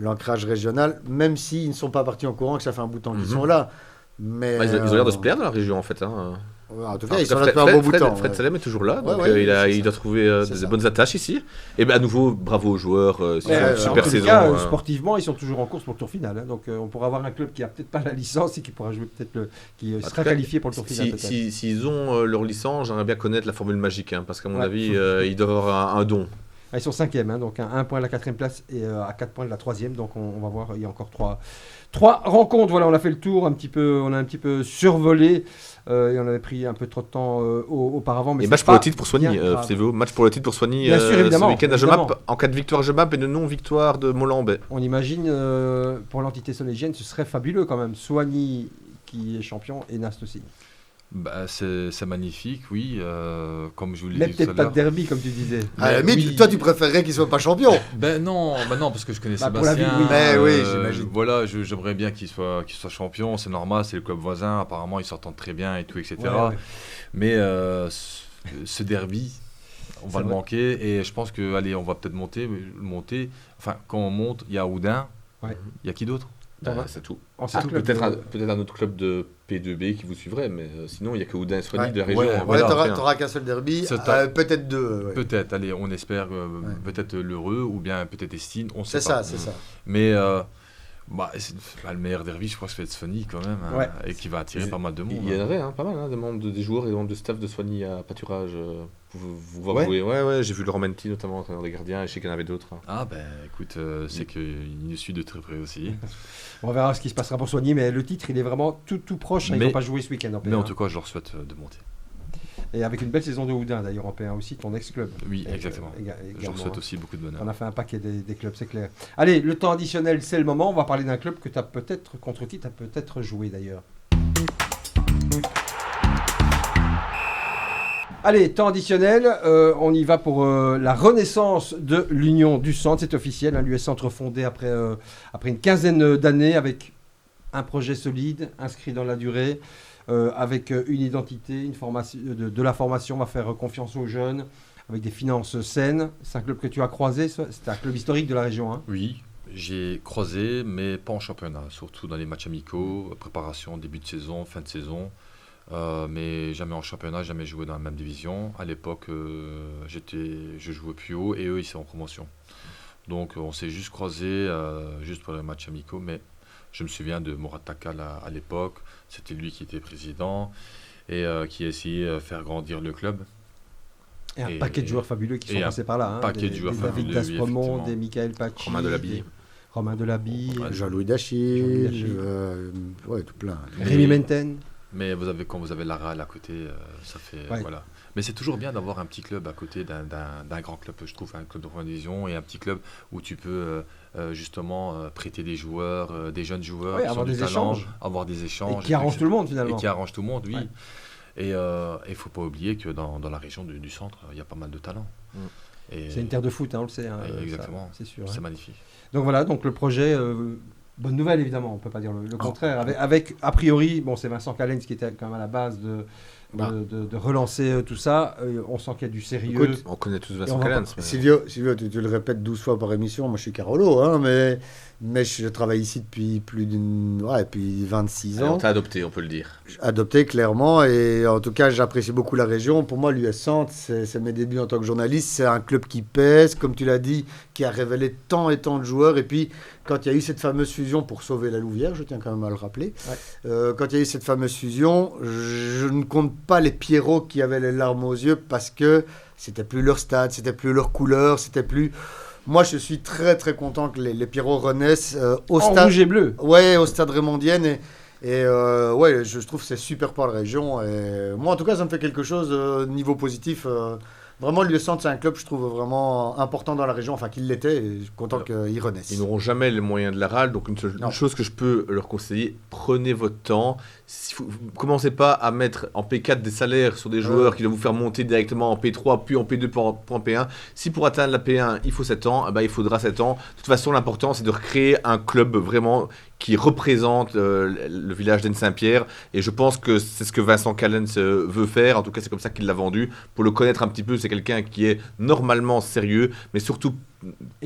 l'ancrage régional, même s'ils ne sont pas partis en courant, que ça fait un bout de temps qu'ils sont là. Mais, Ils ont l'air de se plaire dans la région en fait. Hein. Ouais, en tout En cas, ils tout cas, sont là depuis un bon bout de temps. Fred ouais. Salem est toujours là, donc Ouais, c'est il ça. doit trouver C'est des ça. bonnes attaches ici. Et bien à nouveau, bravo aux joueurs, c'est Ouais, une en super tous les saison. cas, sportivement, ils sont toujours en course pour le tour final. Hein. Donc, on pourra avoir un club qui a peut-être pas la licence et qui pourra jouer peut-être qui En sera tout cas, qualifié pour le tour final. peut-être. S'ils ont leur licence, j'aimerais bien connaître la formule magique, hein, parce qu'à mon Ouais. avis, ils doivent avoir un don. Ah, ils sont 5e, hein, donc un point à la 4e place et à 4 points de la 3e. Donc on va voir, il y a encore 3 rencontres. Voilà, on a fait le tour un petit peu, on a un petit peu survolé et on avait pris un peu trop de temps auparavant. Mais Et c'est match pour pas le titre pour Soigny, bien grave. Stéphio, match pour le titre pour Soigny Bien sûr, évidemment, ce week-end à évidemment. Jemap. En cas de victoire Jemap et de non-victoire de Molenbeek. On imagine pour l'entité sonégienne, ce serait fabuleux quand même. Soigny qui est champion et Nast aussi. Bah, c'est magnifique, oui. Comme je vous l'ai Mais dit tout à peut-être pas de l'heure. derby comme tu disais. À la Mais limite, oui. toi, tu préférerais qu'ils soient pas champions. Ben non, parce que je connais Bah, pour la Sébastien. ville, oui. Mais oui, j'imagine. Voilà, j'aimerais bien qu'il soit champion, c'est normal, c'est le club voisin, apparemment ils s'entendent très bien et tout, etc. Ouais, ouais. Mais ce derby, on va C'est le vrai. manquer et je pense que, allez, on va peut-être monter. Enfin, quand on monte, il y a Oudin, Ouais. il y a qui d'autre? C'est tout. En C'est tout, cercle Peut-être de- un autre club de P2B qui vous suivrait, mais sinon il n'y a que Oudin et Soigny Ouais. de la région. Ouais, hein, Ouais, voilà. t'auras qu'un seul derby, C'est ça. peut-être deux. Ouais. Peut-être, allez, on espère peut-être l'Heureux ou bien peut-être Estine, on sait C'est pas. ça, c'est ça. Mais le meilleur derby, je crois que c'est Soigny quand même, hein, Ouais. et qui va attirer pas mal de monde. Il y en aurait pas mal, des membres des joueurs et des membres de staff de Soigny à pâturage. Pour vous voir Ouais. jouer. Ouais, j'ai vu Laurent Menti notamment, entraîneur des gardiens, et je sais qu'il y en avait d'autres. Hein. Ah ben écoute, c'est qu'il nous suit de très près aussi. On verra ce qui se passera pour Soigny, mais le titre, il est vraiment tout proche. Hein. Ils Mais- n'ont pas joué ce week-end en Mais en P1. tout cas, je leur souhaite de monter. Et avec une belle saison de Houdin d'ailleurs en P1 aussi, ton ex-club. Oui, Et- exactement. Je également, leur souhaite hein. aussi beaucoup de bonheur. On a fait un paquet des clubs, c'est clair. Allez, le temps additionnel, c'est le moment. On va parler d'un club que tu as peut-être, contre qui tu as peut-être joué d'ailleurs. Allez, temps additionnel, on y va pour la renaissance de l'Union du Centre. C'est officiel, hein, l'US Centre fondé après une quinzaine d'années avec un projet solide, inscrit dans la durée, avec une identité, une formation, de la formation, on va faire confiance aux jeunes, avec des finances saines. C'est un club que tu as croisé, c'est un club historique de la région. Hein. Oui, J'ai croisé, mais pas en championnat, surtout dans les matchs amicaux, préparation, début de saison, fin de saison. Mais jamais en championnat, jamais joué dans la même division. À l'époque, je jouais plus haut et eux, ils sont en promotion. Donc on s'est juste croisés, juste pour les matchs amicaux. Mais je me souviens de Mourad Takal à l'époque. C'était lui qui était président et qui essayait de faire grandir le club. Et un paquet de joueurs fabuleux qui sont passés par là. Un paquet de joueurs fabuleux. David Daspremont, des Michael Pachi, Romain Delabille, Jean-Louis Dachille, ouais, tout plein. Rémi Menten. Mais quand vous avez la RAL à côté, ça fait voilà. Mais c'est toujours bien d'avoir un petit club à côté d'un grand club, je trouve, un club de première division et un petit club où tu peux justement prêter des joueurs, des jeunes joueurs, qui avoir ont du des talent, échanges. avoir des échanges. Et qui arrangent tout le monde finalement. Et qui arrangent tout le monde, oui. Ouais. Et il ne faut pas oublier que dans la région du centre, il y a pas mal de talents. Et c'est une terre de foot, on le sait. Exactement, c'est sûr. C'est magnifique. Donc voilà, donc le projet, bonne nouvelle évidemment, on ne peut pas dire le contraire. Avec a priori, bon, c'est Vincent Callens qui était quand même à la base de relancer tout ça. On sent qu'il y a du sérieux. Écoute, on connaît tous Vincent Callens. Mais... Silvio, tu le répètes 12 fois par émission. Moi, je suis Carolo, hein, mais je travaille ici depuis depuis 26 ans. On t'a adopté, on peut le dire. Adopté, clairement. Et en tout cas, j'apprécie beaucoup la région. Pour moi, l'US Centre, c'est mes débuts en tant que journaliste. C'est un club qui pèse, comme tu l'as dit, qui a révélé tant et tant de joueurs. Et puis, quand il y a eu cette fameuse fusion pour sauver la Louvière, je tiens quand même à le rappeler, quand il y a eu cette fameuse fusion, je ne compte pas les Pierrots qui avaient les larmes aux yeux parce que c'était plus leur stade, c'était plus leur couleur, c'était plus... Moi, je suis très très content que les Pierrots renaissent au stade rouge et bleu. Ouais, au stade Raymondienne et je trouve que c'est super pour la région. Et moi, en tout cas, ça me fait quelque chose niveau positif. Vraiment, l'US Centre, c'est un club, je trouve, vraiment important dans la région, enfin qu'il l'était, et je suis content qu'ils renaissent. Ils n'auront jamais les moyens de la RAL, donc une chose que je peux leur conseiller, prenez votre temps. Commencez pas à mettre en P4 des salaires sur des joueurs qui vont vous faire monter directement en P3, puis en P2, puis en P1. Si pour atteindre la P1, il faut 7 ans, il faudra 7 ans. De toute façon, l'important, c'est de recréer un club vraiment qui représente le village d'Aisne-Saint-Pierre. Et je pense que c'est ce que Vincent Callens veut faire. En tout cas, c'est comme ça qu'il l'a vendu. Pour le connaître un petit peu, c'est quelqu'un qui est normalement sérieux, mais surtout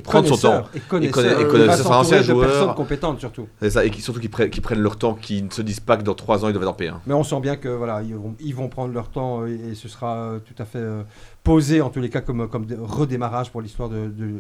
prendre son temps. Et connaisseur. C'est un ancien joueur. Personnes compétentes surtout. C'est ça, et surtout qu'ils prennent leur temps, qu'ils ne se disent pas que dans 3 ans, ils doivent être en P1. Mais on sent bien que voilà, ils vont prendre leur temps et ce sera tout à fait posé, en tous les cas, comme redémarrage pour l'histoire de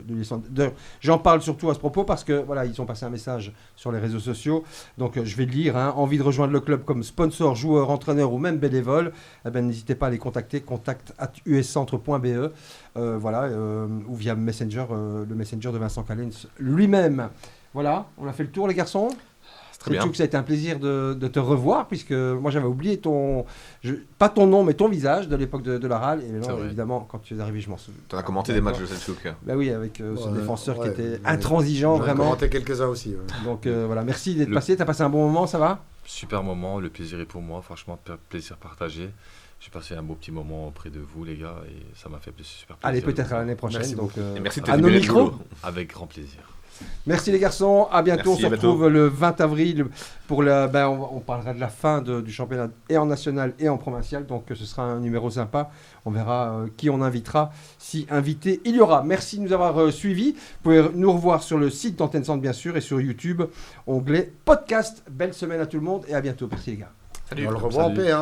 j'en parle surtout à ce propos parce que voilà, ils ont passé un message sur les réseaux sociaux. Donc je vais le lire. Envie de rejoindre le club comme sponsor, joueur, entraîneur ou même bénévole, n'hésitez pas à les contacter, contact@uscentre.be. Ou via Messenger, le Messenger de Vincent Callens lui-même. Voilà, on a fait le tour les garçons. Très bien. Que ça a été un plaisir de te revoir puisque moi j'avais oublié pas ton nom mais ton visage de l'époque de la RAL et maintenant, évidemment quand tu es arrivé je m'en souviens. Tu as commenté des matchs de Selçuk. Bah oui, avec ce défenseur qui était intransigeant vraiment. J'en ai commenté quelques-uns aussi. Ouais. Donc voilà, merci d'être passé, tu as passé un bon moment, ça va ? Super moment, le plaisir est pour moi, franchement plaisir partagé. J'ai passé un beau petit moment auprès de vous les gars et ça m'a fait super plaisir. Allez, peut-être à l'année prochaine. Merci donc, merci de à nos micros. Avec grand plaisir. Merci les garçons, à bientôt. Merci, on se retrouve le 20 avril pour on parlera de la fin du championnat et en national et en provincial. Donc ce sera un numéro sympa. On verra qui on invitera, si invité il y aura. Merci de nous avoir suivis. Vous pouvez nous revoir sur le site d'Antenne Centre bien sûr et sur YouTube, onglet podcast. Belle semaine à tout le monde et à bientôt. Merci les gars. Salut. On le revoit en paix.